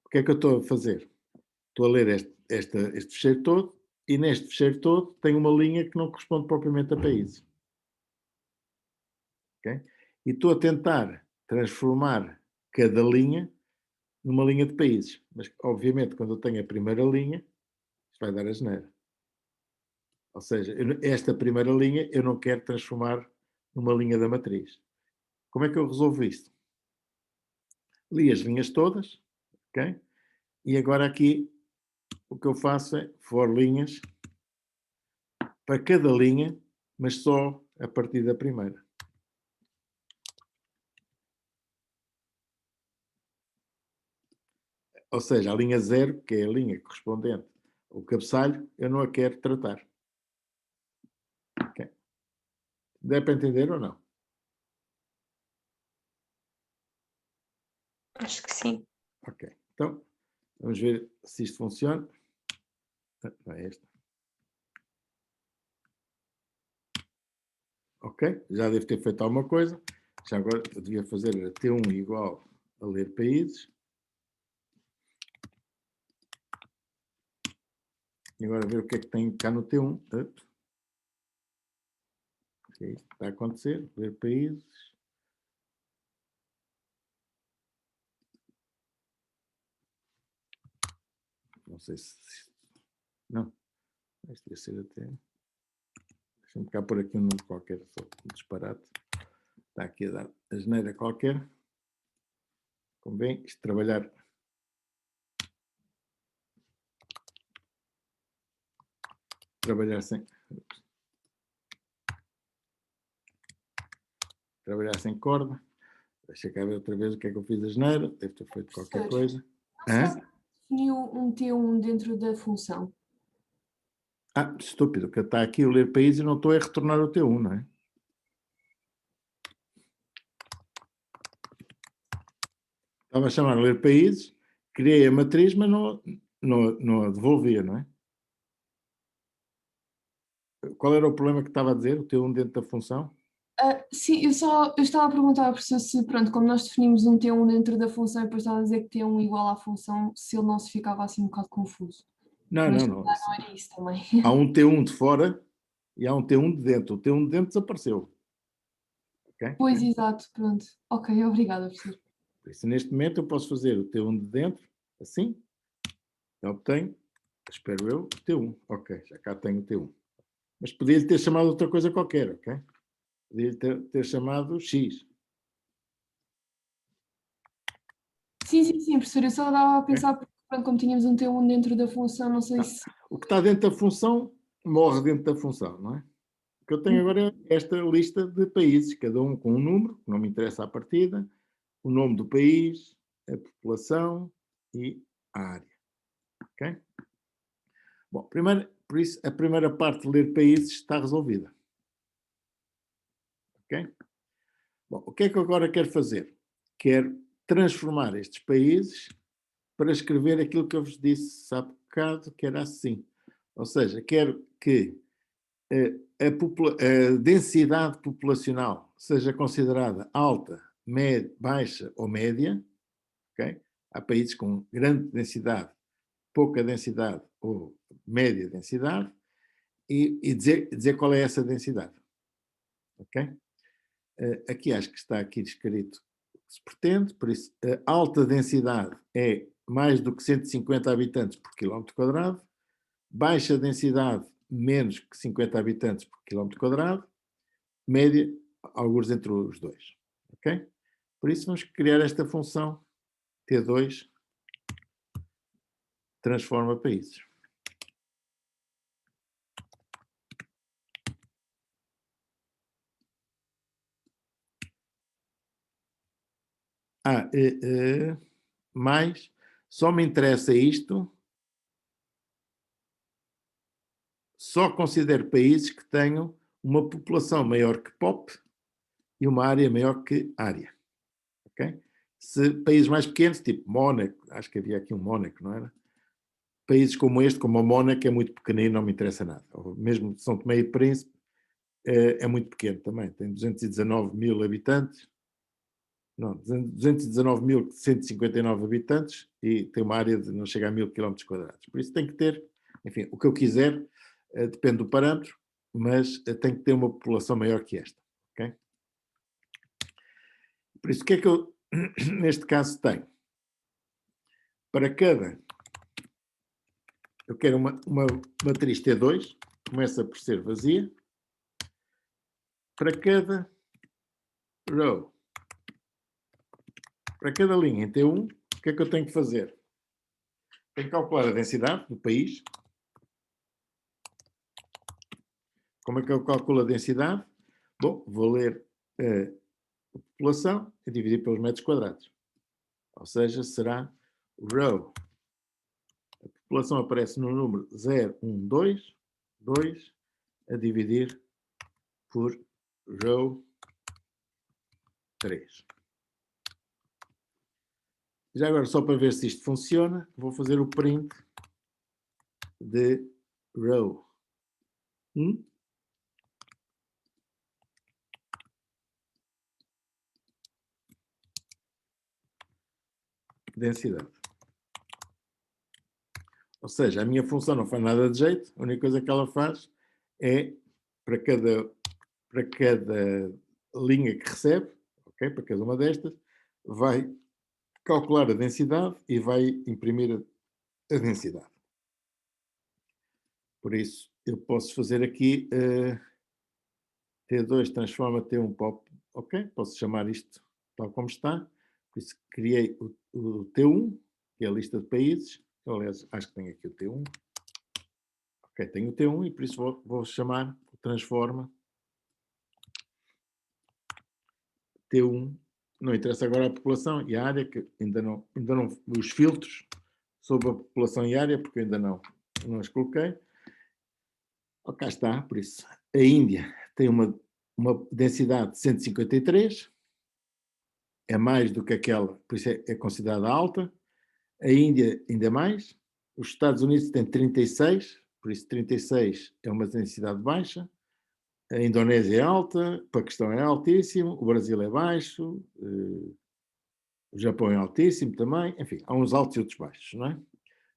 O que é que eu estou a fazer? Estou a ler este fecheiro todo e neste fecheiro todo tem uma linha que não corresponde propriamente a países. Ok? E estou a tentar transformar cada linha numa linha de países. Mas, obviamente, quando eu tenho a primeira linha, isto vai dar asneira. Ou seja, esta primeira linha eu não quero transformar numa linha da matriz. Como é que eu resolvo isto? Li as linhas todas, ok? E agora aqui o que eu faço é for linhas para cada linha, mas só a partir da primeira. Ou seja, a linha 0, que é a linha correspondente ao cabeçalho, eu não a quero tratar. Okay. Dá para entender ou não? Acho que sim. Ok. Então, vamos ver se isto funciona. Não é esta. Ok, já devo ter feito alguma coisa. Já agora eu devia fazer T1 igual a ler países. E agora ver o que é que tem cá no T1. Ok, está a acontecer. Ler países. Não sei se... Não. Isto ia ser até... Deixa-me cá pôr aqui um número qualquer, só um disparate. Está aqui a dar asneira qualquer. Convém isto trabalhar. Trabalhar sem corda. Deixa cá ver outra vez o que é que eu fiz asneira. Deve ter feito qualquer coisa. Definiu um T1 dentro da função. Estúpido, que está aqui o ler país e não estou a retornar o T1, não é? Estava a chamar a ler países, criei a matriz, mas não a devolvia, não é? Qual era o problema que estava a dizer, o T1 dentro da função? Sim, eu estava a perguntar ao professor se, pronto, como nós definimos um T1 dentro da função e depois estava a dizer que T1 igual à função, se ele não se ficava assim um bocado confuso. Não, Mas não. não era isso também. Há um T1 de fora e há um T1 de dentro. O T1 de dentro desapareceu. Ok? Pois, exato, pronto. Ok, obrigada, professor. Por isso, neste momento, eu posso fazer o T1 de dentro, assim, já obtenho, espero eu, o T1. Ok, já cá tenho o T1. Mas podia-lhe ter chamado outra coisa qualquer, ok? Podia-lhe ter chamado X. Sim, professor, eu só estava a Ok? pensar, porque, pronto, como tínhamos um T1 dentro da função, não sei se... O que está dentro da função, morre dentro da função, não é? O que eu tenho agora é esta lista de países, cada um com um número, que não me interessa à partida, o nome do país, a população e a área. Ok? Bom, primeiro, por isso, a primeira parte de ler países está resolvida. Ok? Bom, o que é que eu agora quero fazer? Quero transformar estes países para escrever aquilo que eu vos disse há bocado, que era assim. Ou seja, quero que a densidade populacional seja considerada alta, média, baixa ou média. Okay? Há países com grande densidade, pouca densidade ou média densidade, e dizer qual é essa densidade. Ok? Aqui acho que está aqui descrito o que se pretende, por isso a alta densidade é mais do que 150 habitantes por quilómetro quadrado, baixa densidade menos que 50 habitantes por quilómetro quadrado, média, alguns entre os dois. Ok? Por isso vamos criar esta função T2 transforma países. Mais, só me interessa isto, só considero países que tenham uma população maior que POP e uma área maior que área. Ok? Se países mais pequenos, tipo Mónaco, acho que havia aqui um Mónaco, não era? Países como este, como a Mónaco, é muito pequenino, não me interessa nada. Ou mesmo São Tomé e Príncipe é muito pequeno também, tem 219 mil habitantes, não, 219.159 habitantes e tem uma área de não chega a 1000 km quadrados. Por isso tem que ter, enfim, o que eu quiser, depende do parâmetro, mas tem que ter uma população maior que esta. Okay? Por isso, o que é que eu, neste caso, tenho? Para cada... Eu quero uma matriz T2, começa por ser vazia. Para cada row, para cada linha em T1, o que é que eu tenho que fazer? Tenho que calcular a densidade do país. Como é que eu calculo a densidade? Bom, vou ler a população e dividir pelos metros quadrados. Ou seja, será row. A população aparece no número 0, 1, 2, 2, a dividir por row 3. Já agora, só para ver se isto funciona, vou fazer o print de row 1. Densidade. Ou seja, a minha função não faz nada de jeito, a única coisa que ela faz é, para cada linha que recebe, okay, para cada uma destas, vai calcular a densidade e vai imprimir a densidade. Por isso, eu posso fazer aqui T2 transforma T1 pop, ok? Posso chamar isto tal como está. Por isso, criei o T1, que é a lista de países. Aliás, acho que tenho aqui o T1. Ok, tenho o T1 e por isso vou chamar o transforma T1. Não interessa agora a população e a área, que ainda não os filtros sobre a população e área, porque eu ainda não os coloquei. Ok, está, por isso. A Índia tem uma densidade de 153. é mais do que aquela, por isso é considerada alta. A Índia ainda mais. Os Estados Unidos têm 36, por isso 36 é uma densidade baixa. A Indonésia é alta, o Paquistão é altíssimo, o Brasil é baixo, o Japão é altíssimo também. Enfim, há uns altos e outros baixos, não é?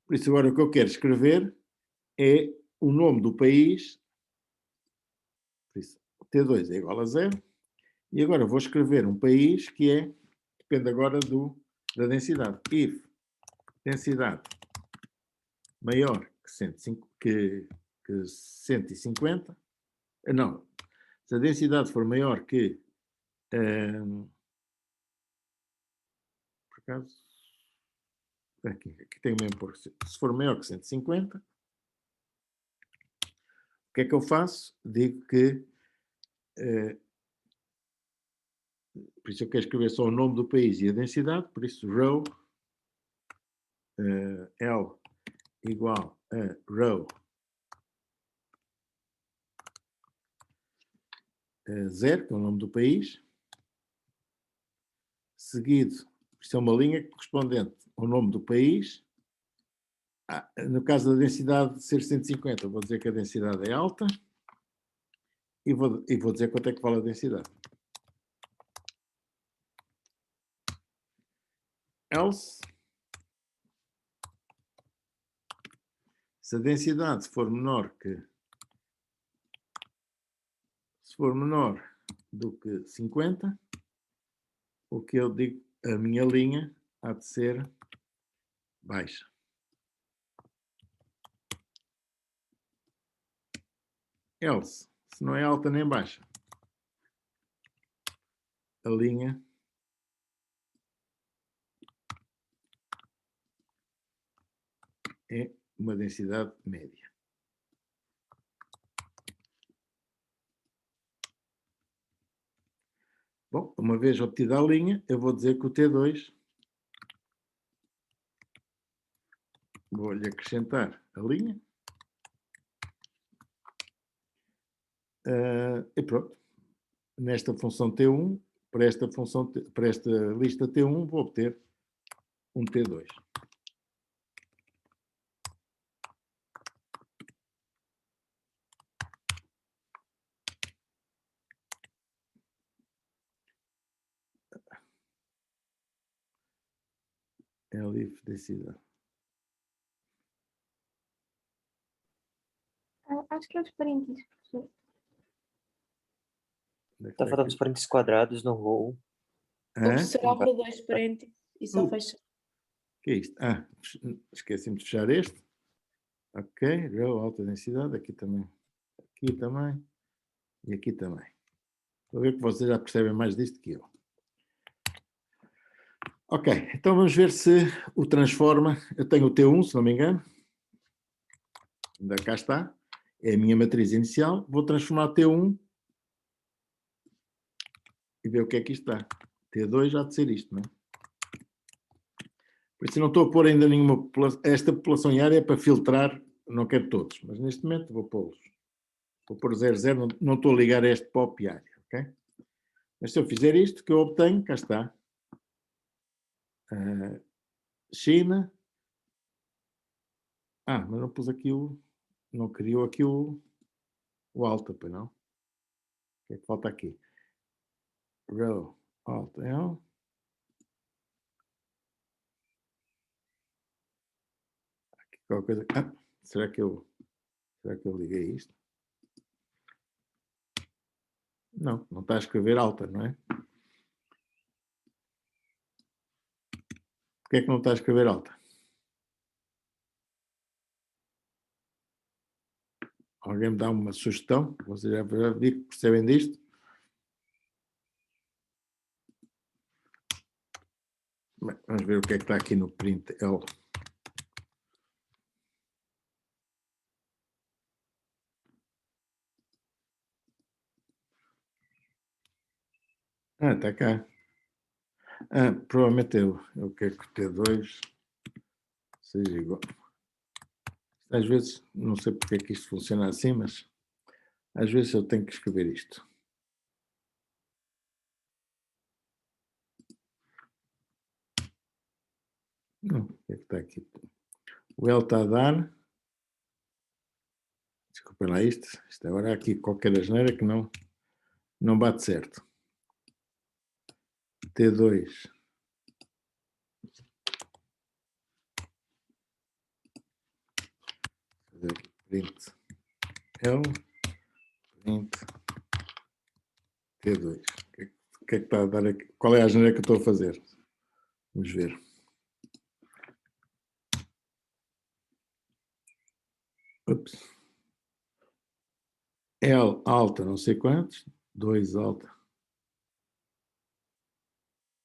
Por isso agora o que eu quero escrever é o nome do país. Por isso, T2 é igual a 0. E agora vou escrever um país que depende agora da densidade. If densidade maior que 150, não, se a densidade for maior que, por acaso, aqui tem o mesmo por, se for maior que 150, o que é que eu faço? Digo que, por isso eu quero escrever só o nome do país e a densidade, por isso row L igual a row 0, que é o nome do país, seguido, isto é uma linha correspondente ao nome do país. No caso da densidade de ser 150, vou dizer que a densidade é alta e vou dizer quanto é que vale a densidade. Else, se a densidade for menor do que 50, o que eu digo, a minha linha há de ser baixa. Else, se não é alta nem baixa, a linha é uma densidade média. Bom, uma vez obtida a linha, eu vou dizer que o T2, vou-lhe acrescentar a linha, e pronto. Nesta função T1, para esta lista T1, vou obter um T2. É a livre densidade. Acho que é os parênteses, professor. Está faltando os parênteses quadrados no row. O professor abre 2 parênteses e só fecha. O que é isto? Esqueci-me de fechar este. Ok, row, alta densidade, aqui também e aqui também. Estou a ver que vocês já percebem mais disto que eu. Ok, então vamos ver se o transforma. Eu tenho o T1, se não me engano. Ainda cá está. É a minha matriz inicial. Vou transformar T1 e ver o que é que isto dá. T2 já de ser isto, não é? Por isso não estou a pôr ainda nenhuma... Esta população em área é para filtrar, não quero todos, mas neste momento vou pô-los. Vou pôr 00, não estou a ligar a este pop e área, ok? Mas se eu fizer isto, que eu obtenho, cá está. China. Mas não pus aqui não criou aqui o alta, pois não? O que é que falta aqui? Row, alta, L. Aqui qualquer coisa. Será que eu liguei isto? Não está a escrever alta, não é? Porquê é que não está a escrever alta? Alguém me dá uma sugestão? Vocês já vi que percebem disto? Bem, vamos ver o que é que está aqui no print L. Está cá. Provavelmente eu quero que o T2 seja igual. Às vezes, não sei porque é que isto funciona assim, mas às vezes eu tenho que escrever isto. Não, o que é que está aqui? O L está a dar. Desculpem lá isto. Isto agora há aqui qualquer asneira que não bate certo. T2. Fazer aqui print L, print T2. O que é que está a dar aqui? Qual é a asneira que eu estou a fazer? Vamos ver. Ups. L alta, não sei quantos. 2 alta.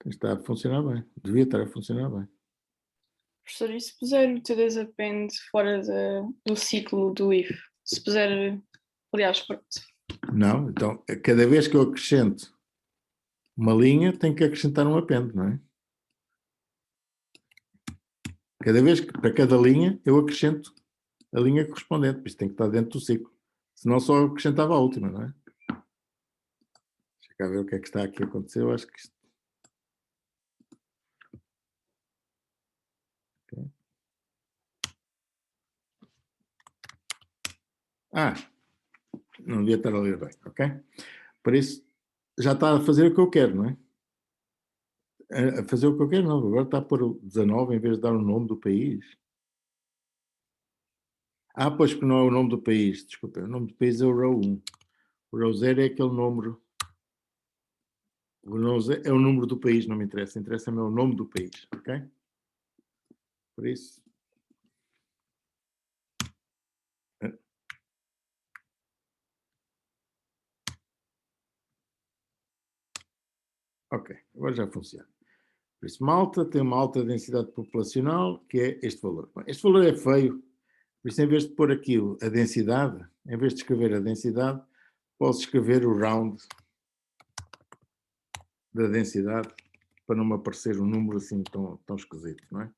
Está a funcionar bem. Devia estar a funcionar bem. Professor, e se puser o T2 append fora do ciclo do if? Se puser, aliás, Não, então, cada vez que eu acrescento uma linha, tenho que acrescentar um append, não é? Cada vez que, para cada linha, eu acrescento a linha correspondente, por isso tem que estar dentro do ciclo. Senão só acrescentava a última, não é? Deixa cá ver o que é que está aqui a acontecer. Eu acho que isto... Okay. Não devia estar a ler bem, ok? Por isso, já está a fazer o que eu quero, não é? A fazer o que eu quero, não. Agora está a pôr o 19 em vez de dar o nome do país. Pois que não é o nome do país, desculpa. O nome do país é o row 1. O row 0 é aquele número. O row 0 é o número do país, não me interessa. Interessa-me o nome do país, ok? Por isso... Ok, agora já funciona. Por isso, Malta tem uma alta densidade populacional, que é este valor. Bom, este valor é feio, por isso, em vez de pôr aqui a densidade, em vez de escrever a densidade, posso escrever o round da densidade, para não me aparecer um número assim tão esquisito, não é?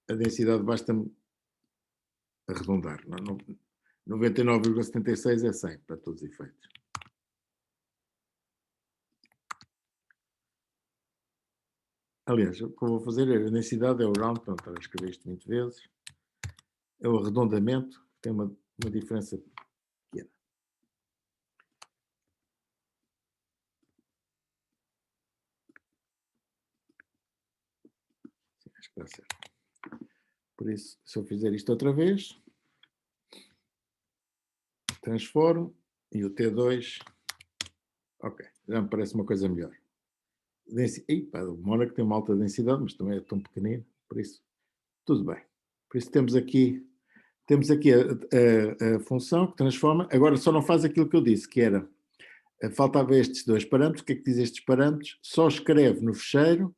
A densidade basta-me arredondar. 99,76 é 100, para todos os efeitos. Aliás, o que eu vou fazer é a densidade é o round, pronto, para escrever isto 20 vezes. É o arredondamento, que tem uma diferença pequena. Sim, acho que está certo. Por isso, se eu fizer isto outra vez, transformo e o T2, ok, já me parece uma coisa melhor. O Mónaco tem uma alta densidade, mas também é tão pequenino, por isso, tudo bem. Por isso temos aqui a função que transforma, agora só não faz aquilo que eu disse, que era, faltava estes dois parâmetros. O que é que diz estes parâmetros? Só escreve no fecheiro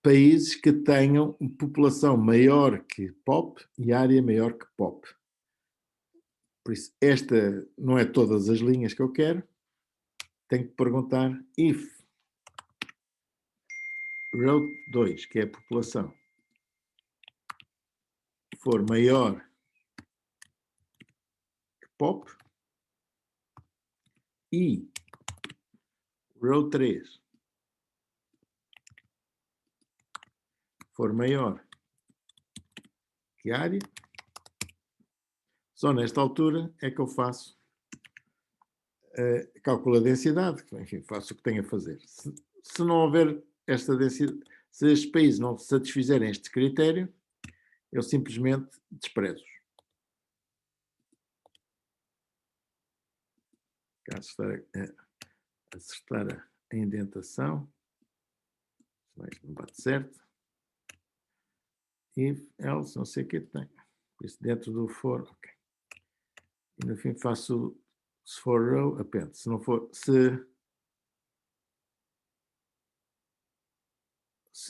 países que tenham população maior que POP e área maior que POP. Por isso, esta não é todas as linhas que eu quero. Tenho que perguntar if row 2, que é a população, for maior que POP e row 3 for maior que área, só nesta altura é que eu faço calculo a densidade, enfim, faço o que tenho a fazer. Se não houver esta densidade, se estes países não satisfizerem este critério, eu simplesmente desprezo. Caso acertar a indentação, senão isto não bate certo. If, else, não sei o que tem. Por isso, dentro do for, ok. E no fim faço, se for row, append. Se não for, se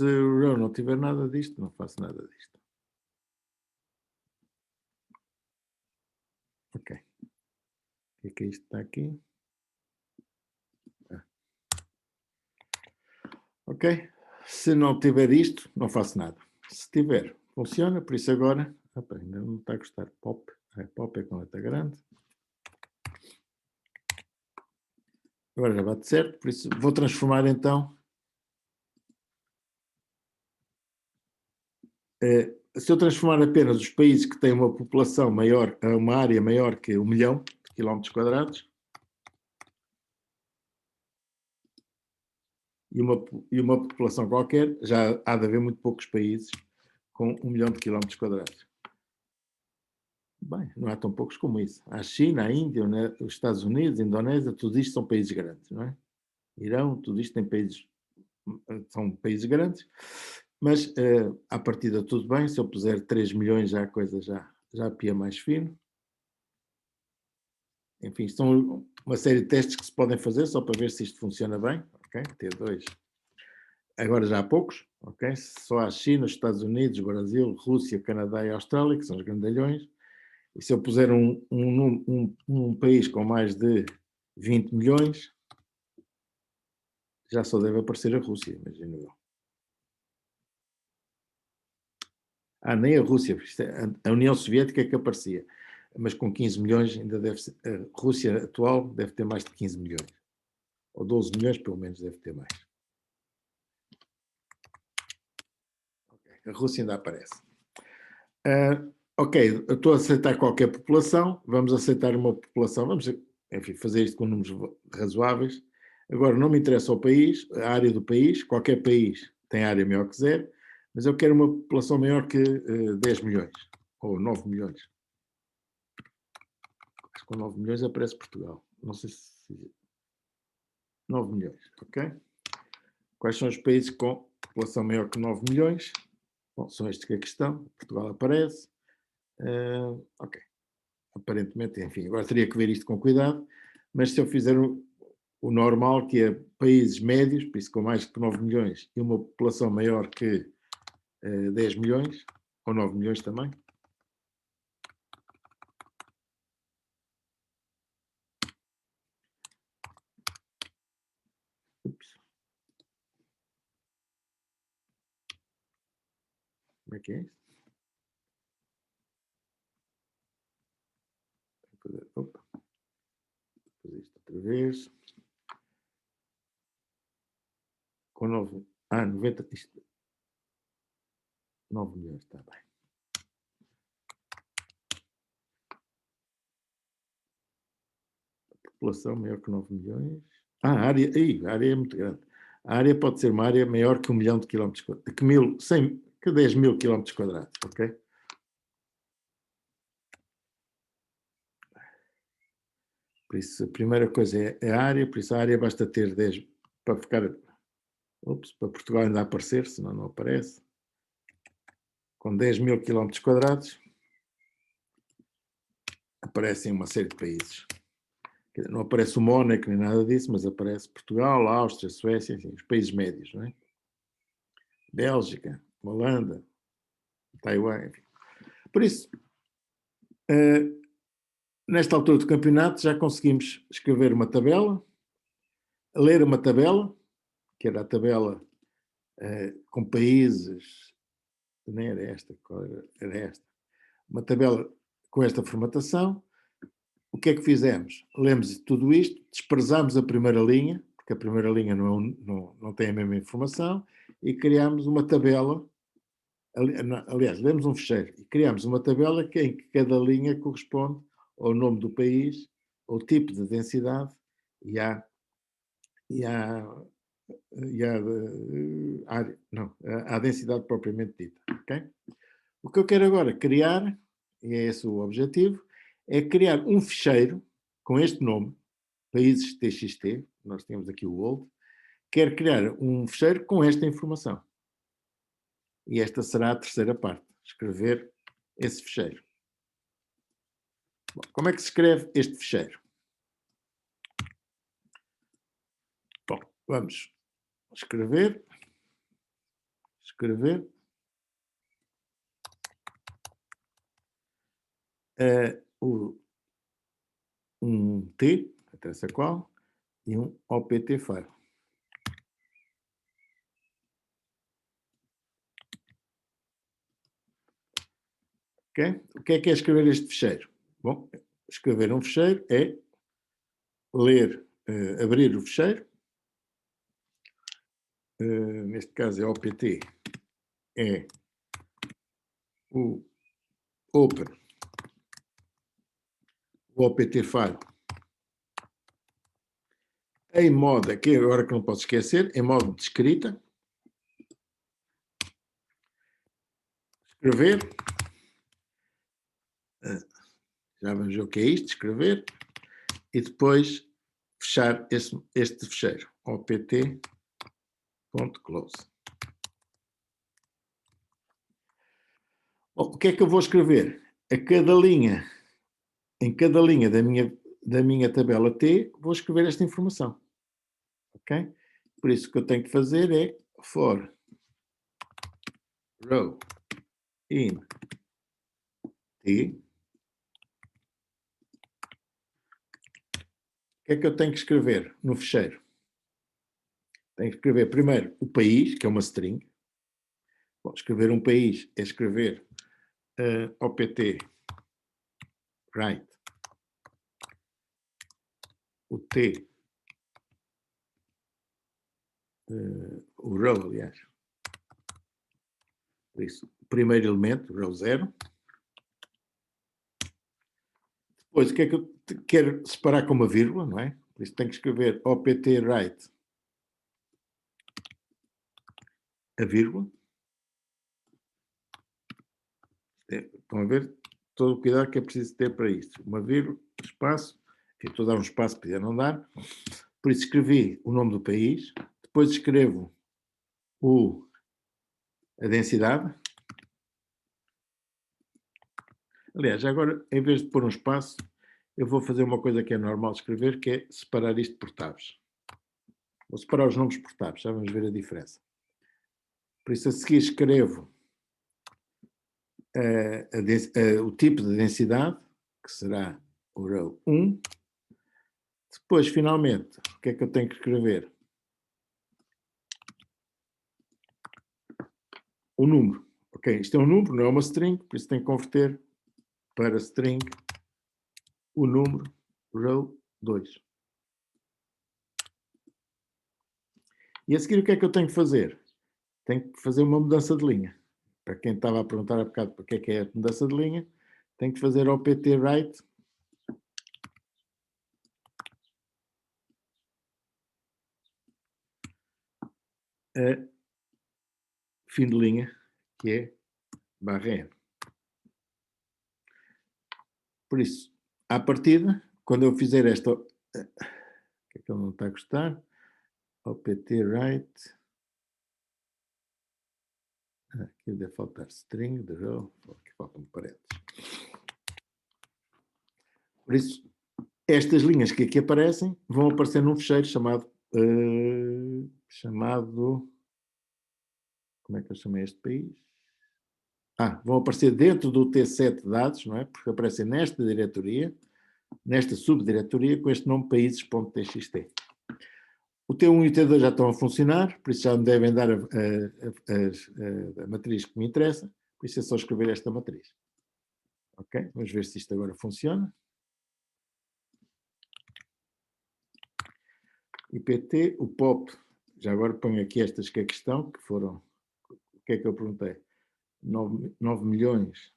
o row não tiver nada disto, não faço nada disto. Ok. O que é isto que está aqui? Ok? Se não tiver isto, não faço nada. Se tiver, funciona. Por isso agora, ainda não está a gostar. Pop. Pop é com letra grande. Agora já bate certo. Por isso vou transformar então Se eu transformar apenas os países que têm uma população maior, uma área maior que 1 milhão de quilómetros quadrados, e uma população qualquer, já há de haver muito poucos países com 1 milhão de quilómetros quadrados. Bem, não há tão poucos como isso. Há a China, a Índia, né, os Estados Unidos, a Indonésia, tudo isto são países grandes, não é? Irão, tudo isto são países grandes, mas à partida tudo bem, se eu puser 3 milhões já a coisa já pia mais fino. Enfim, são uma série de testes que se podem fazer só para ver se isto funciona bem, ok? T2. Agora já há poucos, ok? Só há China, Estados Unidos, Brasil, Rússia, Canadá e Austrália, que são os grandalhões. E se eu puser um país com mais de 20 milhões, já só deve aparecer a Rússia, imagino eu. Nem a Rússia, a União Soviética é que aparecia, mas com 15 milhões ainda deve ser, a Rússia atual deve ter mais de 15 milhões, ou 12 milhões pelo menos deve ter mais. Okay. A Rússia ainda aparece. Ok, eu estou a aceitar qualquer população, vamos aceitar uma população, vamos, enfim, fazer isto com números razoáveis. Agora, não me interessa o país, a área do país, qualquer país tem área maior que 0, mas eu quero uma população maior que 10 milhões, ou 9 milhões. Acho que com 9 milhões aparece Portugal. Não sei se... 9 milhões, ok? Quais são os países com população maior que 9 milhões? Bom, são estes que aqui estão. Portugal aparece. Ok. Aparentemente, enfim, agora teria que ver isto com cuidado, mas se eu fizer o normal, que é países médios, por isso com mais que 9 milhões, e uma população maior que 10 milhões, ou 9 milhões também. Ups. Como é que é isso? Opa. Fazer isto outra vez. Com 9... 90... Isto, 9 milhões, está bem. População maior que 9 milhões. A área é muito grande. A área pode ser uma área maior que 1 milhão de quilómetros quadrados, que 10 mil quilómetros quadrados, ok? Por isso, a primeira coisa é a área, por isso a área basta ter 10 para ficar... para Portugal ainda aparecer, senão não aparece. Com 10 mil quilómetros quadrados, aparecem uma série de países. Não aparece o Mónaco nem nada disso, mas aparece Portugal, Áustria, Suécia, enfim, os países médios, não é? Bélgica, Holanda, Taiwan, enfim. Por isso, nesta altura do campeonato já conseguimos escrever uma tabela, ler uma tabela, que era a tabela com países, nem era esta, era esta, uma tabela com esta formatação. O que é que fizemos? Lemos tudo isto, desprezámos a primeira linha, porque a primeira linha não tem a mesma informação, e criámos uma tabela, aliás, lemos um fecheiro, e criámos uma tabela em que cada linha corresponde ao nome do país, ao tipo de densidade e à densidade propriamente dita. Okay? O que eu quero agora criar, e é esse o objetivo, é criar um ficheiro com este nome, países TXT, nós temos aqui o old, quero criar um ficheiro com esta informação. E esta será a terceira parte, escrever esse ficheiro. Bom, como é que se escreve este ficheiro? Bom, vamos escrever, um T, não interessa qual, e um OPT file. Ok? O que é escrever este ficheiro? Bom, escrever um ficheiro é ler, abrir o ficheiro, neste caso é OPT, é o open, o opt file, em modo, aqui agora que não posso esquecer, em modo de escrita, escrever, já vamos ver o que é isto, escrever, e depois fechar este fecheiro, opt.close. O que é que eu vou escrever? Em cada linha da minha tabela T, vou escrever esta informação. Ok? Por isso, o que eu tenho que fazer é for row in T. O que é que eu tenho que escrever no fecheiro? Tenho que escrever primeiro o país, que é uma string. Bom, escrever um país é escrever opt write o T, o row, aliás. Por isso, o primeiro elemento, row 0. Depois, o que é que eu quero separar com uma vírgula, não é? Por isso, tenho que escrever opt write a vírgula. Estão a ver todo o cuidado que é preciso ter para isto. Uma vírgula, espaço, enfim, estou a dar um espaço, podia não dar. Por isso escrevi o nome do país, depois escrevo a densidade. Aliás, agora, em vez de pôr um espaço, eu vou fazer uma coisa que é normal escrever, que é separar isto por tabs. Vou separar os nomes por tabs, já vamos ver a diferença. Por isso, a seguir escrevo o tipo de densidade, que será o row 1. Depois, finalmente, o que é que eu tenho que escrever? O número. Ok, isto é um número, não é uma string, por isso tenho que converter para string o número row 2. E a seguir, o que é que eu tenho que fazer? Tenho que fazer uma mudança de linha. Para quem estava a perguntar há bocado para que é a mudança de linha, tenho que fazer opt write a fim de linha, que é /n. Por isso, à partida, quando eu fizer esta... O que é que ele não está a gostar? Opt write... Aqui deve faltar string, de row, aqui faltam parênteses. Por isso, estas linhas que aqui aparecem vão aparecer num fecheiro chamado... Como é que eu chamei este país? Vão aparecer dentro do T7 de dados, não é? Porque aparecem nesta diretoria, nesta subdiretoria, com este nome países.txt. O T1 e o T2 já estão a funcionar, por isso já me devem dar a matriz que me interessa, por isso é só escrever esta matriz. Ok? Vamos ver se isto agora funciona. IPT, o POP, já agora ponho aqui estas que é a questão, que foram, o que é que eu perguntei? 9 milhões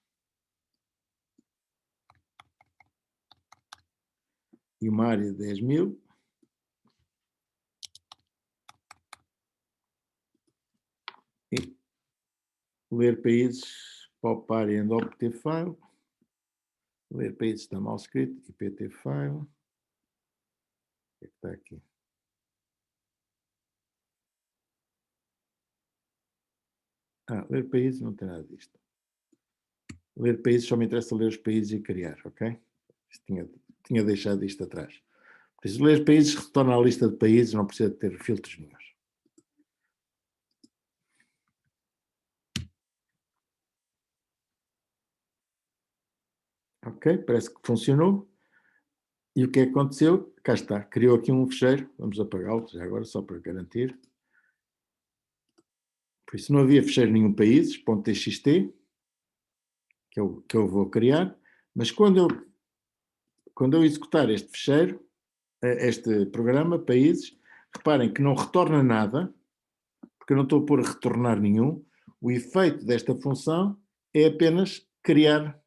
e uma área de 10 mil. E ler países, pop area and opt file. Ler países está mal escrito, IPT file. O que é que está aqui? Ler países não tem nada disto. Ler países só me interessa ler os países e criar, ok? Tinha deixado isto atrás. Por isso, ler países retorna à lista de países, não precisa de ter filtros nenhums. Ok, parece que funcionou. E o que é que aconteceu? Cá está, criou aqui um fecheiro, vamos apagá-lo já agora, só para garantir. Por isso não havia fecheiro nenhum países.txt, que eu vou criar, mas quando eu executar este fecheiro, este programa, países, reparem que não retorna nada, porque eu não estou a pôr retornar nenhum. O efeito desta função é apenas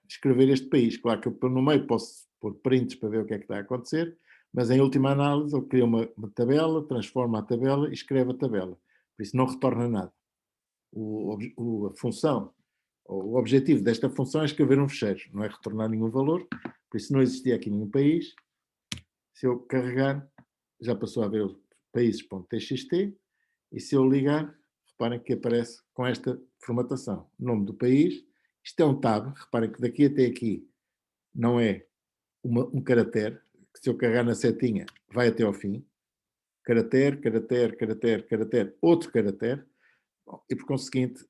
escrever este país. Claro que eu no meio posso pôr prints para ver o que é que está a acontecer, mas em última análise ele cria uma tabela, transforma a tabela e escreve a tabela. Por isso não retorna nada. A função, o objetivo desta função é escrever um fecheiro, não é retornar nenhum valor, por isso não existia aqui nenhum país. Se eu carregar, já passou a ver o países.txt, e se eu ligar, reparem que aparece com esta formatação. Nome do país, isto é um tab, reparem que daqui até aqui não é um caractere, que se eu carregar na setinha vai até ao fim, caractere, caractere, caractere, caractere, outro caractere, e por conseguinte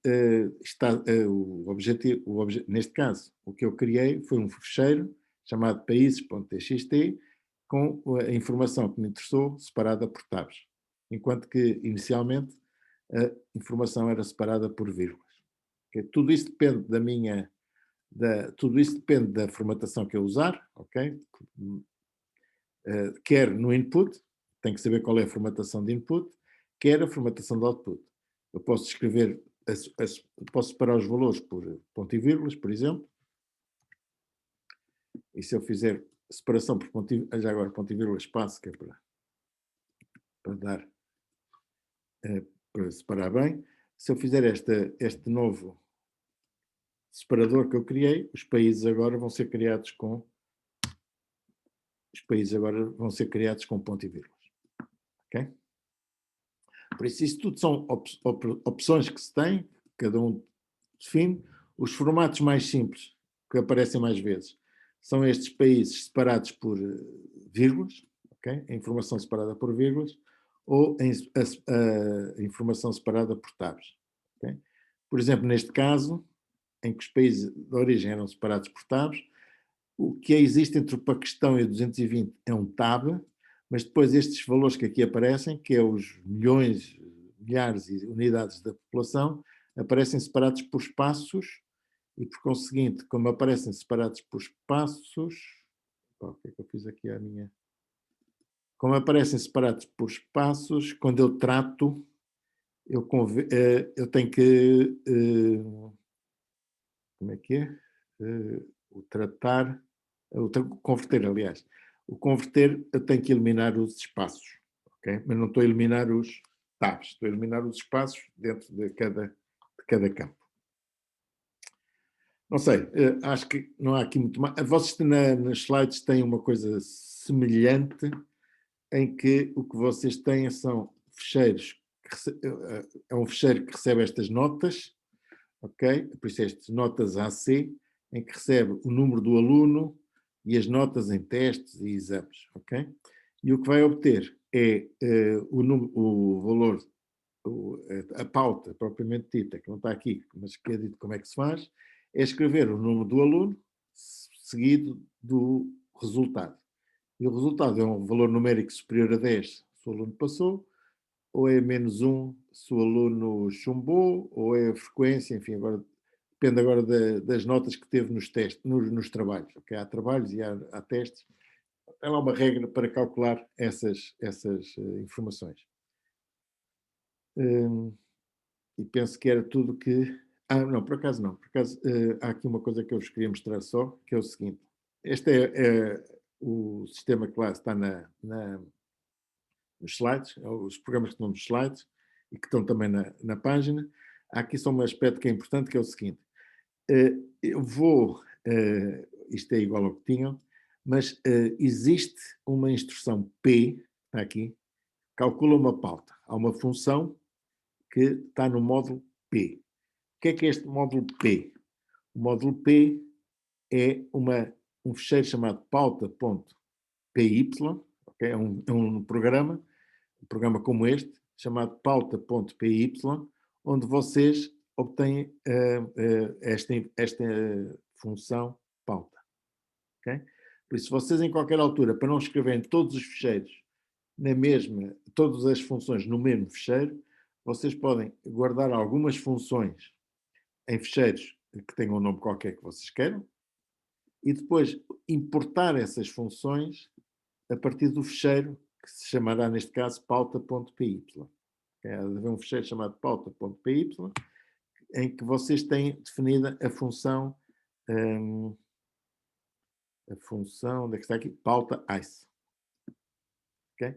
está o objetivo, neste caso, o que eu criei foi um fecheiro chamado países.txt com a informação que me interessou separada por tabs, enquanto que inicialmente a informação era separada por vírgulas. Okay? Tudo isso depende tudo isso depende da formatação que eu usar, ok? Quer no input, tem que saber qual é a formatação de input, quer a formatação de output. Eu posso escrever, posso separar os valores por ponto e vírgulas, por exemplo, e se eu fizer separação por ponto e, já agora ponto e vírgula espaço, que é para dar, para separar bem, se eu fizer este novo separador que eu criei, os países agora vão ser criados com ponto e vírgulas. Ok? Por isso tudo são opções que se tem, cada um define. Os formatos mais simples, que aparecem mais vezes, são estes países separados por vírgulas, okay? A informação separada por vírgulas, ou a informação separada por tabs. Okay? Por exemplo, neste caso, em que os países de origem eram separados por tabs, o que existe entre o Paquistão e o 220 é um tab, mas depois estes valores que aqui aparecem, que é os milhões, milhares e unidades da população, aparecem separados por espaços e, por conseguinte, como aparecem separados por espaços... o que é que eu fiz aqui à minha... Como aparecem separados por espaços, quando eu trato, eu tenho que... como é que é? O tratar... converter, aliás. O converter, eu tenho que eliminar os espaços, ok? Mas não estou a eliminar os tabs, estou a eliminar os espaços dentro de cada campo. Não sei, acho que não há aqui muito mais. Vocês nas slides têm uma coisa semelhante, em que o que vocês têm são fecheiros, é um fecheiro que recebe estas notas, ok? Por isso estas notas AC, em que recebe o número do aluno e as notas em testes e exames, ok? E o que vai obter é o valor, a pauta propriamente dita, que não está aqui, mas que é dito como é que se faz, é escrever o número do aluno seguido do resultado. E o resultado é um valor numérico superior a 10 se o aluno passou, ou é menos 1 se o aluno chumbou, ou é a frequência, enfim, agora depende agora das notas que teve nos testes, nos trabalhos. Okay? Há trabalhos e há testes. Há lá uma regra para calcular essas informações. E penso que era tudo que... não, por acaso não. Por acaso há aqui uma coisa que eu vos queria mostrar só, que é o seguinte. Este é o sistema que lá está nos slides, os programas que estão nos slides e que estão também na página. Há aqui só um aspecto que é importante, que é o seguinte. Eu vou... isto é igual ao que tinham, mas existe uma instrução P, está aqui, calcula uma pauta. Há uma função que está no módulo P. O que é este módulo P? O módulo P é um fecheiro chamado pauta.py, okay? É um programa como este, chamado pauta.py, onde vocês obtêm esta função pauta. Okay? Por isso, vocês em qualquer altura, para não escreverem todos os fecheiros todas as funções no mesmo fecheiro, vocês podem guardar algumas funções em fecheiros que tenham um nome qualquer que vocês queiram e depois importar essas funções a partir do fecheiro que se chamará, neste caso, pauta.py. Há de haver um fecheiro chamado pauta.py em que vocês têm definida a função, onde é que está aqui? Pauta ICE. Ok?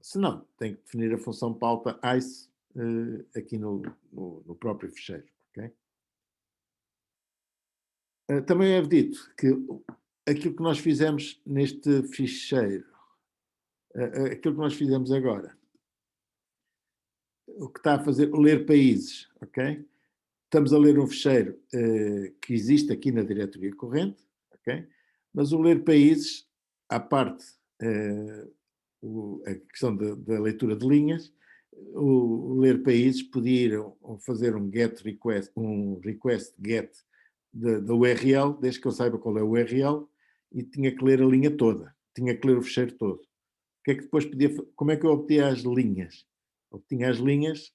Se não, tem que definir a função pauta ICE aqui no próprio ficheiro. Ok? Também é dito que aquilo que nós fizemos neste ficheiro, aquilo que nós fizemos agora, o que está a fazer, ler países, ok? Estamos a ler um ficheiro que existe aqui na diretoria corrente, ok? Mas o ler países, à parte a questão da leitura de linhas, o ler países podia ir fazer um get request, um request get da URL, desde que eu saiba qual é a URL, e tinha que ler a linha toda, tinha que ler o ficheiro todo. O que é que depois como é que eu obtinha as linhas? Obtinha as linhas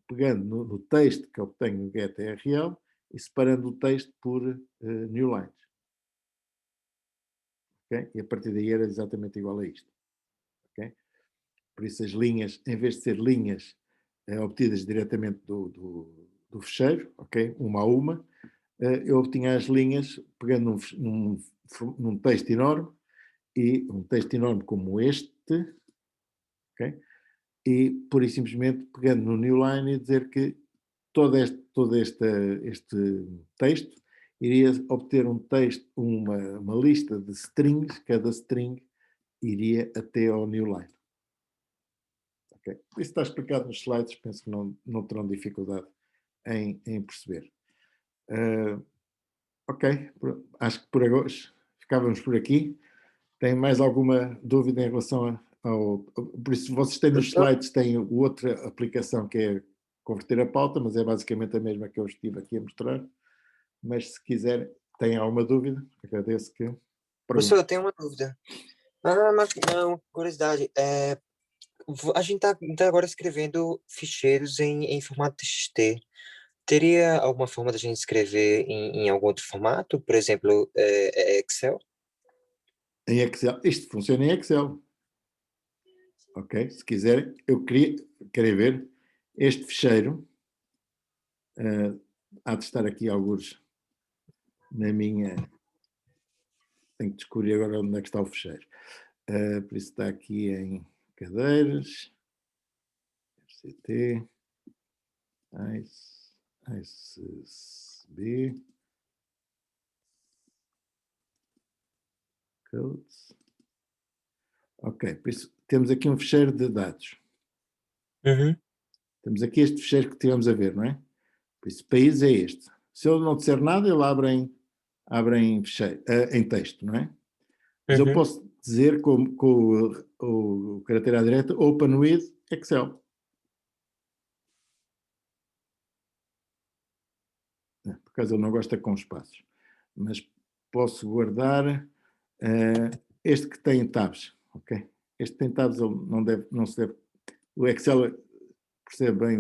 pegando no texto que obtenho no getRL e separando o texto por new lines. Okay? E a partir daí era exatamente igual a isto. Okay? Por isso as linhas, em vez de ser linhas obtidas diretamente do ficheiro, okay? Uma a uma, eu obtinha as linhas pegando num texto enorme, e um texto enorme como este, okay? E pura e simplesmente pegando no new line e dizer que todo este texto iria obter um texto, uma lista de strings, cada string iria até ao new line. Okay? Isso está explicado nos slides, penso que não terão dificuldade em perceber. Ok, acho que por agora ficávamos por aqui. Tem mais alguma dúvida em relação ao... Por isso, vocês têm nos slides, têm outra aplicação que é converter a pauta, mas é basicamente a mesma que eu estive aqui a mostrar. Mas se quiser, tem alguma dúvida, agradeço que... Professor, eu tenho uma dúvida. Uma curiosidade. A gente está agora escrevendo ficheiros em formato TXT. Teria alguma forma da gente escrever em algum outro formato? Por exemplo, Excel? Em Excel. Isto funciona em Excel. Ok? Se quiserem, eu queria ver este ficheiro. Há de estar aqui alguns na minha... Tenho que descobrir agora onde é que está o ficheiro. Por isso está aqui em cadeiras, FCT, ICB, codes. Ok, por isso temos aqui um ficheiro de dados. Uhum. Temos aqui este ficheiro que tivemos a ver, não é? Por isso, país é este. Se ele não disser nada, ele abre em, ficheiro, em texto, não é? Mas eu posso dizer com o caractere à direita, Open with Excel. Por acaso ele não gosta com espaços. Mas posso guardar este que tem tabs, ok? Este tem tabs, ele não se deve... O Excel percebe bem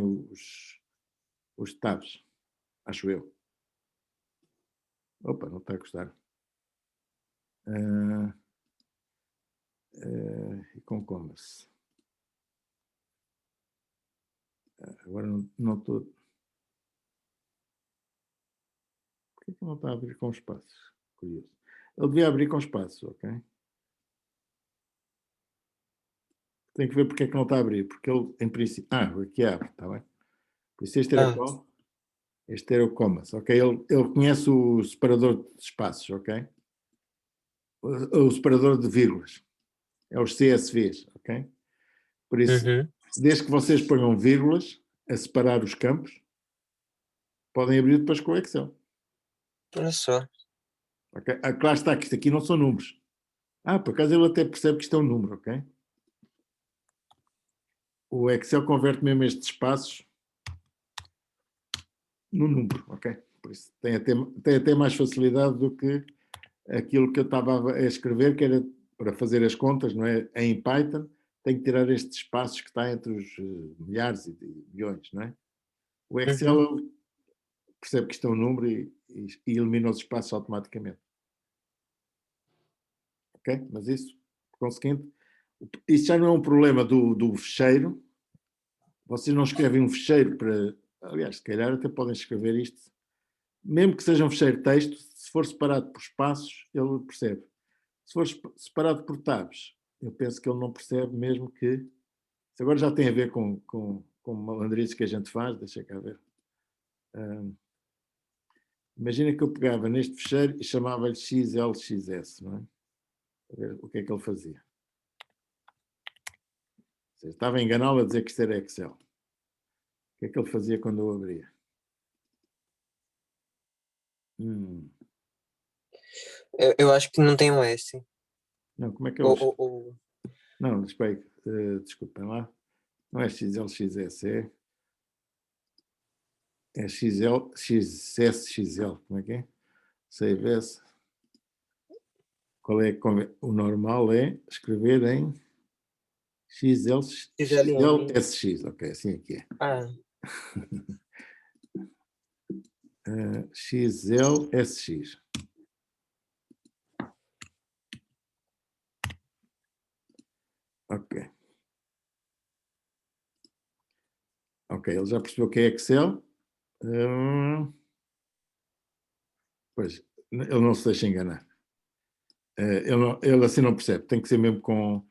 os tabs, acho eu. Opa, não está a gostar. E com commerce. Agora não estou... Por que não está a abrir com espaços? Curioso. Ele devia abrir com espaços, ok? Tem que ver porque é que não está a abrir. Porque ele, em princípio... aqui abre, está bem? Por isso este era qual? Este era o commas, ok? Ele conhece o separador de espaços, ok? O separador de vírgulas. É os CSVs, ok? Por isso, desde que vocês ponham vírgulas a separar os campos, podem abrir depois com o Excel. Olha só. Okay? Claro está que isto aqui não são números. Por acaso ele até percebe que isto é um número, ok? O Excel converte mesmo estes espaços no número, ok? Por isso tem até mais facilidade do que aquilo que eu estava a escrever, que era para fazer as contas, não é? Em Python, tem que tirar estes espaços que está entre os milhares e milhões, não é? O Excel percebe que isto é um número e elimina os espaços automaticamente. Ok? Mas isso, por conseguinte, isso já não é um problema do ficheiro. Vocês não escrevem um ficheiro para aliás, se calhar até podem escrever isto, mesmo que seja um fecheiro de texto, se for separado por espaços, ele percebe. Se for separado por tabs, eu penso que ele não percebe, mesmo que... Isso agora já tem a ver com malandrices que a gente faz, deixa cá ver. Imagina que eu pegava neste fecheiro e chamava-lhe XLXS, não é? A ver o que é que ele fazia. Ou seja, estava a enganá-lo a dizer que isto era Excel. O que é que ele fazia quando eu abria? Eu acho que não tem um S. Não, como é que eu... Não, espera aí, desculpem lá. Não é XLXS, é XL, XSXL, como é que é? Save as. Qual é o normal é escrever em XLSX, ok, assim aqui é. XLSX. Ok. Ok, ele já percebeu que é Excel. Pois, ele não se deixa enganar. Ele assim não percebe. Tem que ser mesmo com...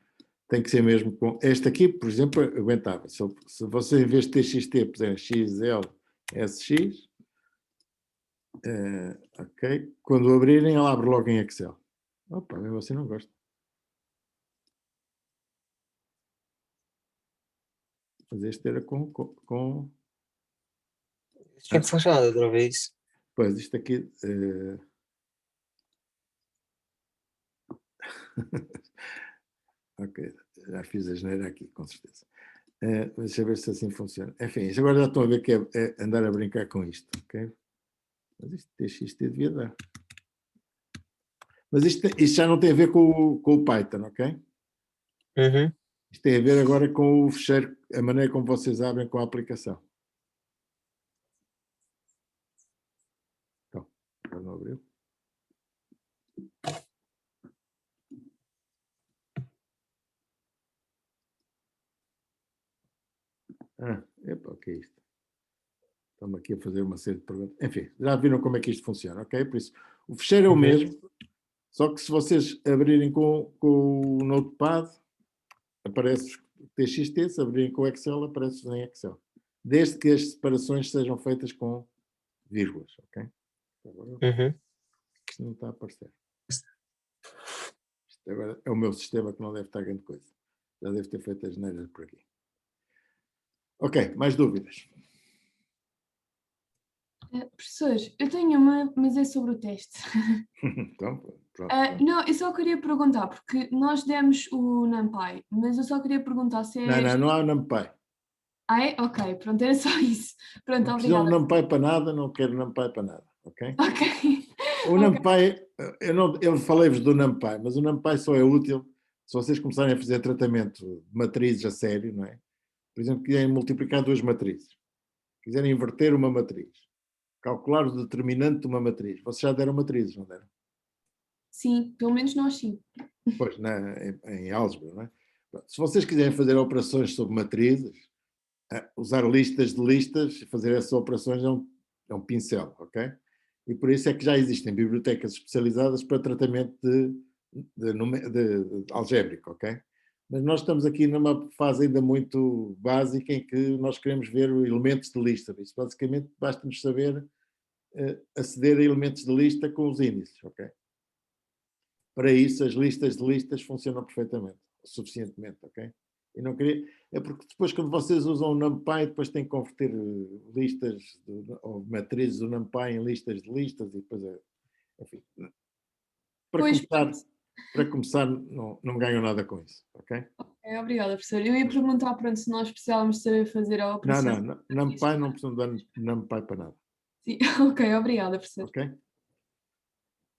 Este aqui, por exemplo, aguentava. Se você, em vez de TXT, puser XLSX, ok. Quando abrirem, ele abre logo em Excel. Opa, mesmo assim não gosto. Mas este era com... Tinha funcionado outra vez. Pois, isto aqui... Ok, já fiz a geneira aqui, com certeza. Deixa eu ver se assim funciona. Enfim, agora já estão a ver que é andar a brincar com isto, ok? Mas isto TXT devia dar. Mas isto já não tem a ver com o Python, ok? Isto tem a ver agora com o fecheiro, a maneira como vocês abrem com a aplicação. Então, agora não abriu. Epa, o que é isto? Estamos aqui a fazer uma série de perguntas. Enfim, já viram como é que isto funciona, ok? Por isso, o fecheiro é o mesmo, só que se vocês abrirem com o Notepad, aparece TXT, se abrirem com o Excel, aparece em Excel. Desde que as separações sejam feitas com vírgulas, ok? Agora, isto não está a aparecer. Isto agora é o meu sistema que não deve estar grande coisa. Já deve ter feito as neiras por aqui. Ok, mais dúvidas? Professor, eu tenho uma, mas é sobre o teste. Então, pronto. Não, eu só queria perguntar, porque nós demos o NumPy, mas eu só queria perguntar se é... Não há NumPy. É? Ok, pronto, era só isso. Pronto, não precisam obrigada. de NumPy para nada, não quero NumPy para nada, ok? Ok. O NumPy, eu falei-vos do NumPy, mas o NumPy só é útil se vocês começarem a fazer tratamento de matrizes a sério, não é? Por exemplo, quiserem multiplicar duas matrizes, quiserem inverter uma matriz, calcular o determinante de uma matriz. Vocês já deram matrizes, não deram? Sim, pelo menos nós sim. Pois, em álgebra, não é? Se vocês quiserem fazer operações sobre matrizes, usar listas de listas, fazer essas operações é um pincel, ok? E por isso é que já existem bibliotecas especializadas para tratamento de algébrico, ok? Mas nós estamos aqui numa fase ainda muito básica em que nós queremos ver elementos de lista. Isso basicamente basta-nos saber aceder a elementos de lista com os índices, ok? Para isso as listas de listas funcionam perfeitamente, suficientemente, ok? E não queria... É porque depois quando vocês usam o NumPy, depois têm que converter listas ou matrizes do NumPy em listas de listas e depois, enfim. Para começar não ganham nada com isso, ok? Obrigada, professor. Eu ia perguntar, pronto, se nós precisávamos saber fazer a operação. Não, NumPy não precisam dar NumPy para nada. Sim, ok, obrigada, professor. Ok?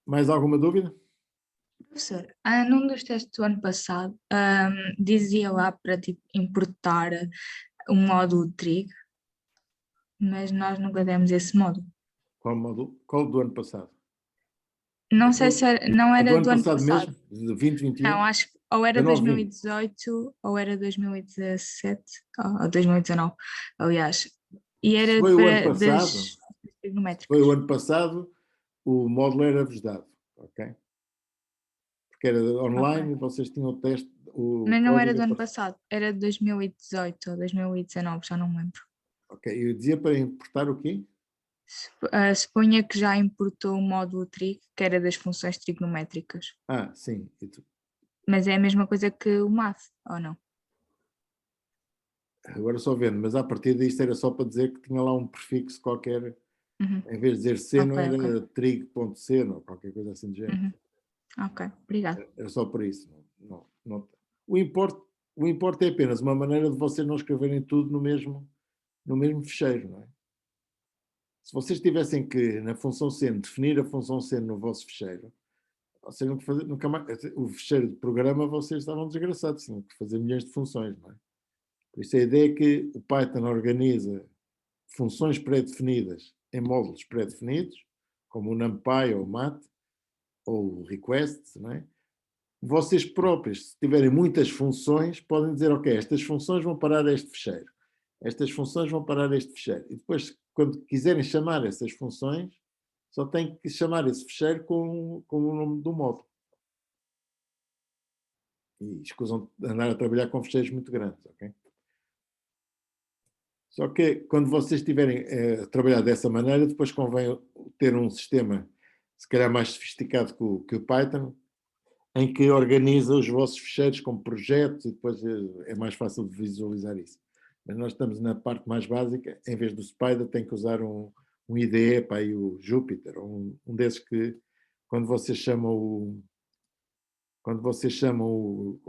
Mais alguma dúvida? Professor, num dos testes do ano passado, dizia lá para tipo, importar o módulo trig, mas nós nunca demos esse módulo. Qual módulo? Qual do ano passado? Não sei se era, não era do ano passado. Mesmo? De 2021? Não, acho que ou era 19, 2018 ou era 2017 ou 2019, aliás. E era Foi o ano para passado? das trigonométricas. Foi o ano passado, o módulo era-vos dado, ok? Porque era online e vocês tinham o teste, o Mas não era código do ano a partir- passado, era de 2018 ou 2019, já não me lembro. Ok, eu dizia para importar o quê? Suponha que já importou o módulo trig, que era das funções trigonométricas. Ah, sim. Mas é a mesma coisa que o math, ou não? Agora só vendo, mas a partir disto era só para dizer que tinha lá um prefixo qualquer, Uhum. em vez de dizer seno, Ok, era ok. trig.seno, ou qualquer coisa assim do género. Uhum. Ok, obrigada. Era só por isso. O importe é apenas uma maneira de vocês não escreverem tudo no mesmo fecheiro, não é? Se vocês tivessem que, na função seno, definir a função seno no vosso fecheiro, vocês nunca mais, o fecheiro de programa vocês estavam desgraçados, tinham que fazer milhões de funções, não é? Por isso a ideia é que o Python organiza funções pré-definidas em módulos pré-definidos, como o NumPy ou o mat, ou o request, não é? Vocês próprios, se tiverem muitas funções, podem dizer, ok, estas funções vão parar a este fecheiro, estas funções vão parar a este fecheiro. E depois, quando quiserem chamar essas funções, só têm que chamar esse fecheiro com o nome do módulo. E escusam de andar a trabalhar com fecheiros muito grandes, ok? Só que quando vocês estiverem a trabalhar dessa maneira, depois convém ter um sistema, se calhar mais sofisticado que o Python, em que organiza os vossos fecheiros como projetos e depois é mais fácil de visualizar isso. Mas nós estamos na parte mais básica, em vez do Spider tem que usar um IDE, para aí o Jupyter, um desses que quando vocês chamam como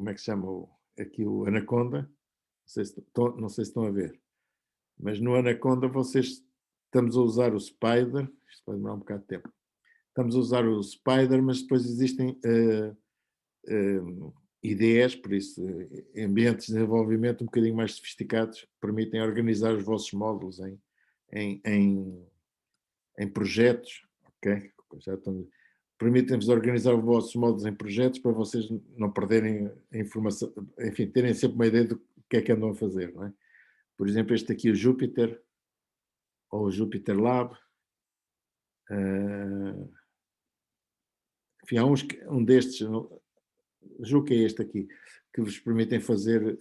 é que se chama aqui o Anaconda, não sei se estão a ver, mas no Anaconda estamos a usar o Spider, isto vai demorar um bocado de tempo, estamos a usar o Spider, mas depois existem IDEs, por isso ambientes de desenvolvimento um bocadinho mais sofisticados que permitem organizar os vossos módulos em projetos, ok? Permitem-vos organizar os vossos módulos em projetos para vocês não perderem a informação, enfim, terem sempre uma ideia do que é que andam a fazer, não é? Por exemplo, este aqui, o Jupyter, ou o Jupyter Lab. Enfim, há um destes, julgo que é este aqui, que vos permitem fazer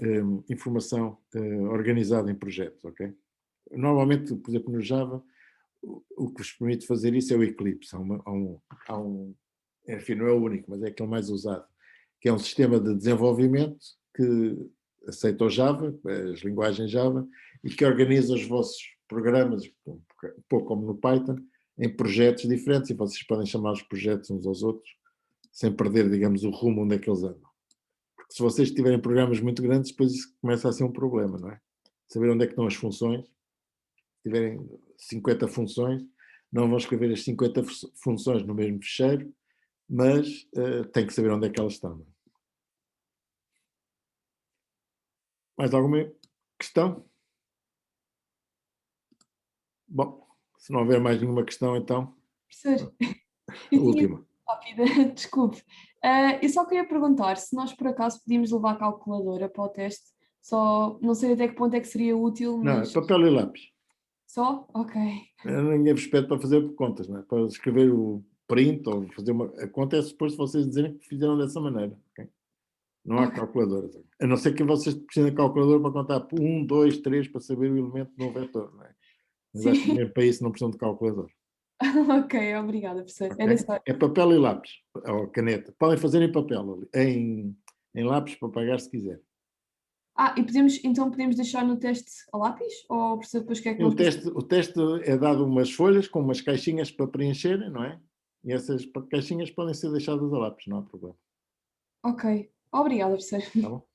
informação organizada em projetos, ok? Normalmente, por exemplo, no Java, o que vos permite fazer isso é o Eclipse. Enfim, não é o único, mas é aquele mais usado, que é um sistema de desenvolvimento que aceita o Java, as linguagens Java, e que organiza os vossos programas, um pouco como no Python, em projetos diferentes, e vocês podem chamar os projetos uns aos outros, sem perder, digamos, o rumo onde é que eles andam. Porque se vocês tiverem programas muito grandes, depois isso começa a ser um problema, não é? Saber onde é que estão as funções. Se tiverem 50 funções, não vão escrever as 50 funções no mesmo fecheiro, mas tem que saber onde é que elas estão. Mais alguma questão? Bom, se não houver mais nenhuma questão, então, Professor, a eu tinha última. rápida, desculpe. Eu só queria perguntar se nós por acaso podíamos levar a calculadora para o teste, só não sei até que ponto é que seria útil, Não, mas papel e lápis. só? Ok. Ninguém vos pede para fazer contas, não é? Para escrever o print ou fazer a conta é suposto vocês dizerem que fizeram dessa maneira. Okay? Não há calculadoras. A não ser que vocês precisem de calculadora para contar 1, 2, 3 para saber o elemento no vetor. Não é? Mas acho que mesmo para isso não precisam de calculadora. Ok, obrigada, professor. Okay? Era só. É papel e lápis, ou caneta. Podem fazer em papel, em lápis para pagar se quiser. E então podemos deixar no teste a lápis? Ou o professor depois quer que nós... O teste é dado umas folhas com umas caixinhas para preencherem, não é? E essas caixinhas podem ser deixadas a lápis, não há problema. Ok, obrigada, professor. Tá bom?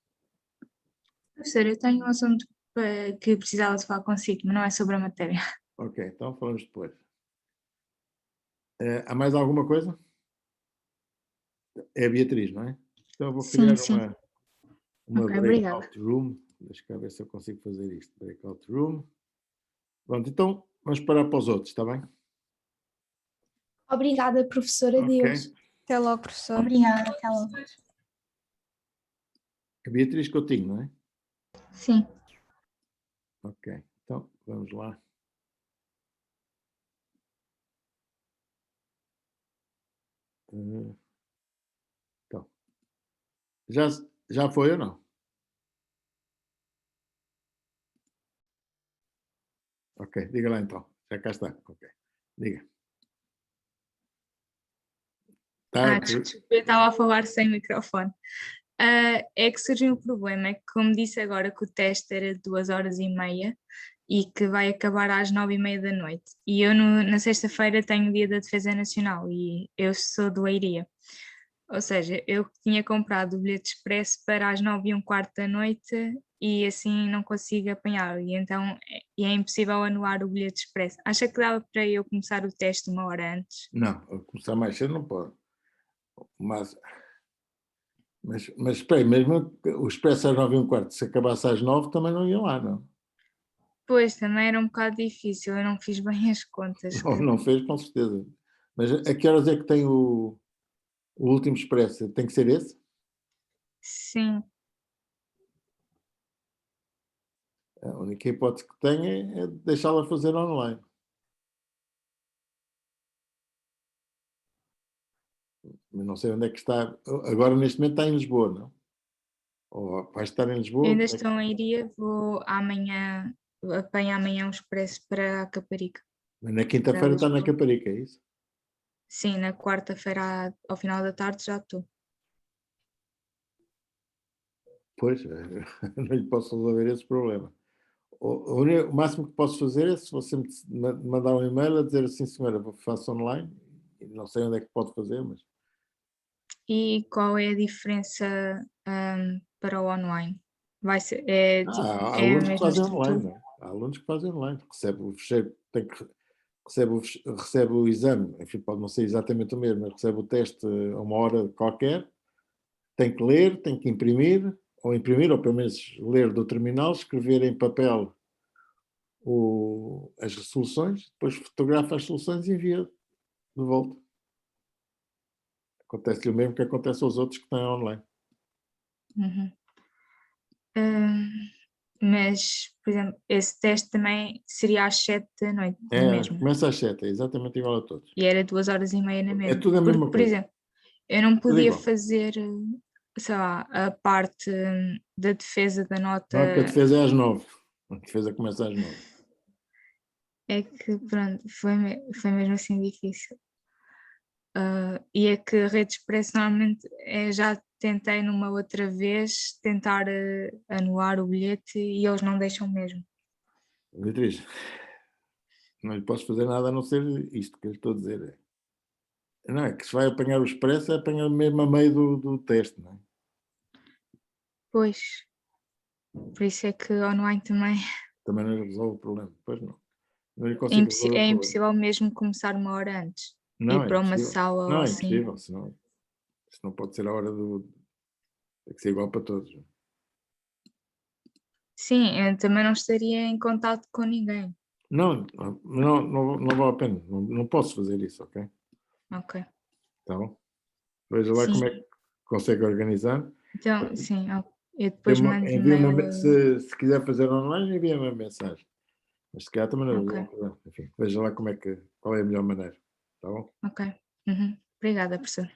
Professor, eu tenho um assunto que precisava de falar consigo, mas não é sobre a matéria. Ok, então falamos depois. Há mais alguma coisa? É a Beatriz, não é? Então eu vou criar uma Ok, breakout room. Deixa eu ver se eu consigo fazer isto. Breakout room. Pronto, então vamos parar para os outros, está bem? Obrigada, professora. Ok. Adeus. Até logo, professor. Obrigada, até logo. A Beatriz Coutinho, não é? Sim. Ok, então vamos lá. Então, já foi ou não? Ok, diga lá então. Já cá está. Ok, diga. Tá, Desculpa, eu estava a falar sem microfone. É que surgiu um problema, é que como disse agora que o teste era de 2 horas e meia e que vai acabar às 9h30 da noite. E eu na sexta-feira tenho o Dia da Defesa Nacional e eu sou de Leiria. Ou seja, eu tinha comprado o bilhete expresso para às 9h15 da noite e assim não consigo apanhar. E então é impossível anular o bilhete expresso. Acha que dava para eu começar o teste 1 hora antes? não, começar mais cedo não pode. Mas espera aí, mesmo o expresso às 9h15, se acabasse às 9 também não iam lá, não? Pois, também era um bocado difícil, eu não fiz bem as contas. Não fez, com certeza. Mas a que horas é que tem o último expresso? Tem que ser esse? Sim, A única hipótese que tem é deixá-la fazer online. Mas não sei onde é que está. Agora, neste momento, está em Lisboa, não? Ou vai estar em Lisboa? ainda Como é que- estou em Iria, vou amanhã, apanho amanhã um expresso para a Caparica. Mas na quinta-feira está na Caparica, é isso? Sim, na quarta-feira ao final da tarde já estou. Pois, não lhe posso resolver esse problema. O máximo que posso fazer é se você me mandar um e-mail a dizer assim, senhora, faço online. Não sei onde é que pode fazer, mas E qual é a diferença para o online? Vai ser, há é a alunos que mesma fazem online, estrutura? não é? Há alunos que fazem online, recebe o fecheiro, recebe o exame, enfim, pode não ser exatamente o mesmo, mas recebe o teste a uma hora qualquer, tem que ler, tem que imprimir, ou pelo menos ler do terminal, escrever em papel as soluções, depois fotografa as soluções e envia de volta. Acontece-lhe o mesmo que acontece aos outros que estão online. Uhum. Mas, por exemplo, esse teste também seria às 7 da noite, na mesma. Começa às 7, é exatamente igual a todos. E era 2 horas e meia na É mesma. tudo a Porque, mesma por coisa. exemplo, eu não Tudo podia igual. fazer, sei lá, a parte da defesa da nota. Não, porque a defesa é às 9. A defesa começa às 9. É que, pronto, foi mesmo assim difícil. E é que a Rede Expresso normalmente já tentei numa outra vez tentar anular o bilhete e eles não deixam mesmo. Beatriz, não lhe posso fazer nada a não ser isto que eu lhe estou a dizer. Não, é que se vai apanhar o expresso, é apanhar mesmo a meio do teste, não é? Pois, por isso é que online também Também não lhe resolve o problema. Pois não. Não lhe consigo resolver o é problema. impossível mesmo começar 1 hora antes. Não, Ir é para uma impossível. sala ou Não, é assim. impossível. Senão pode ser a hora do... Tem que ser igual para todos. Sim, eu também não estaria em contato com ninguém. Não vale a pena. Não posso fazer isso, ok? Ok. Tá bom? Veja lá Sim. como é que consegue organizar. Então, sim, eu depois mando e-mail. Se quiser fazer online, envia-me uma mensagem. Mas se calhar também não Ok. resolve. Enfim, veja lá qual é a melhor maneira. Tá bom? Ok. Uhum. Obrigada, professor.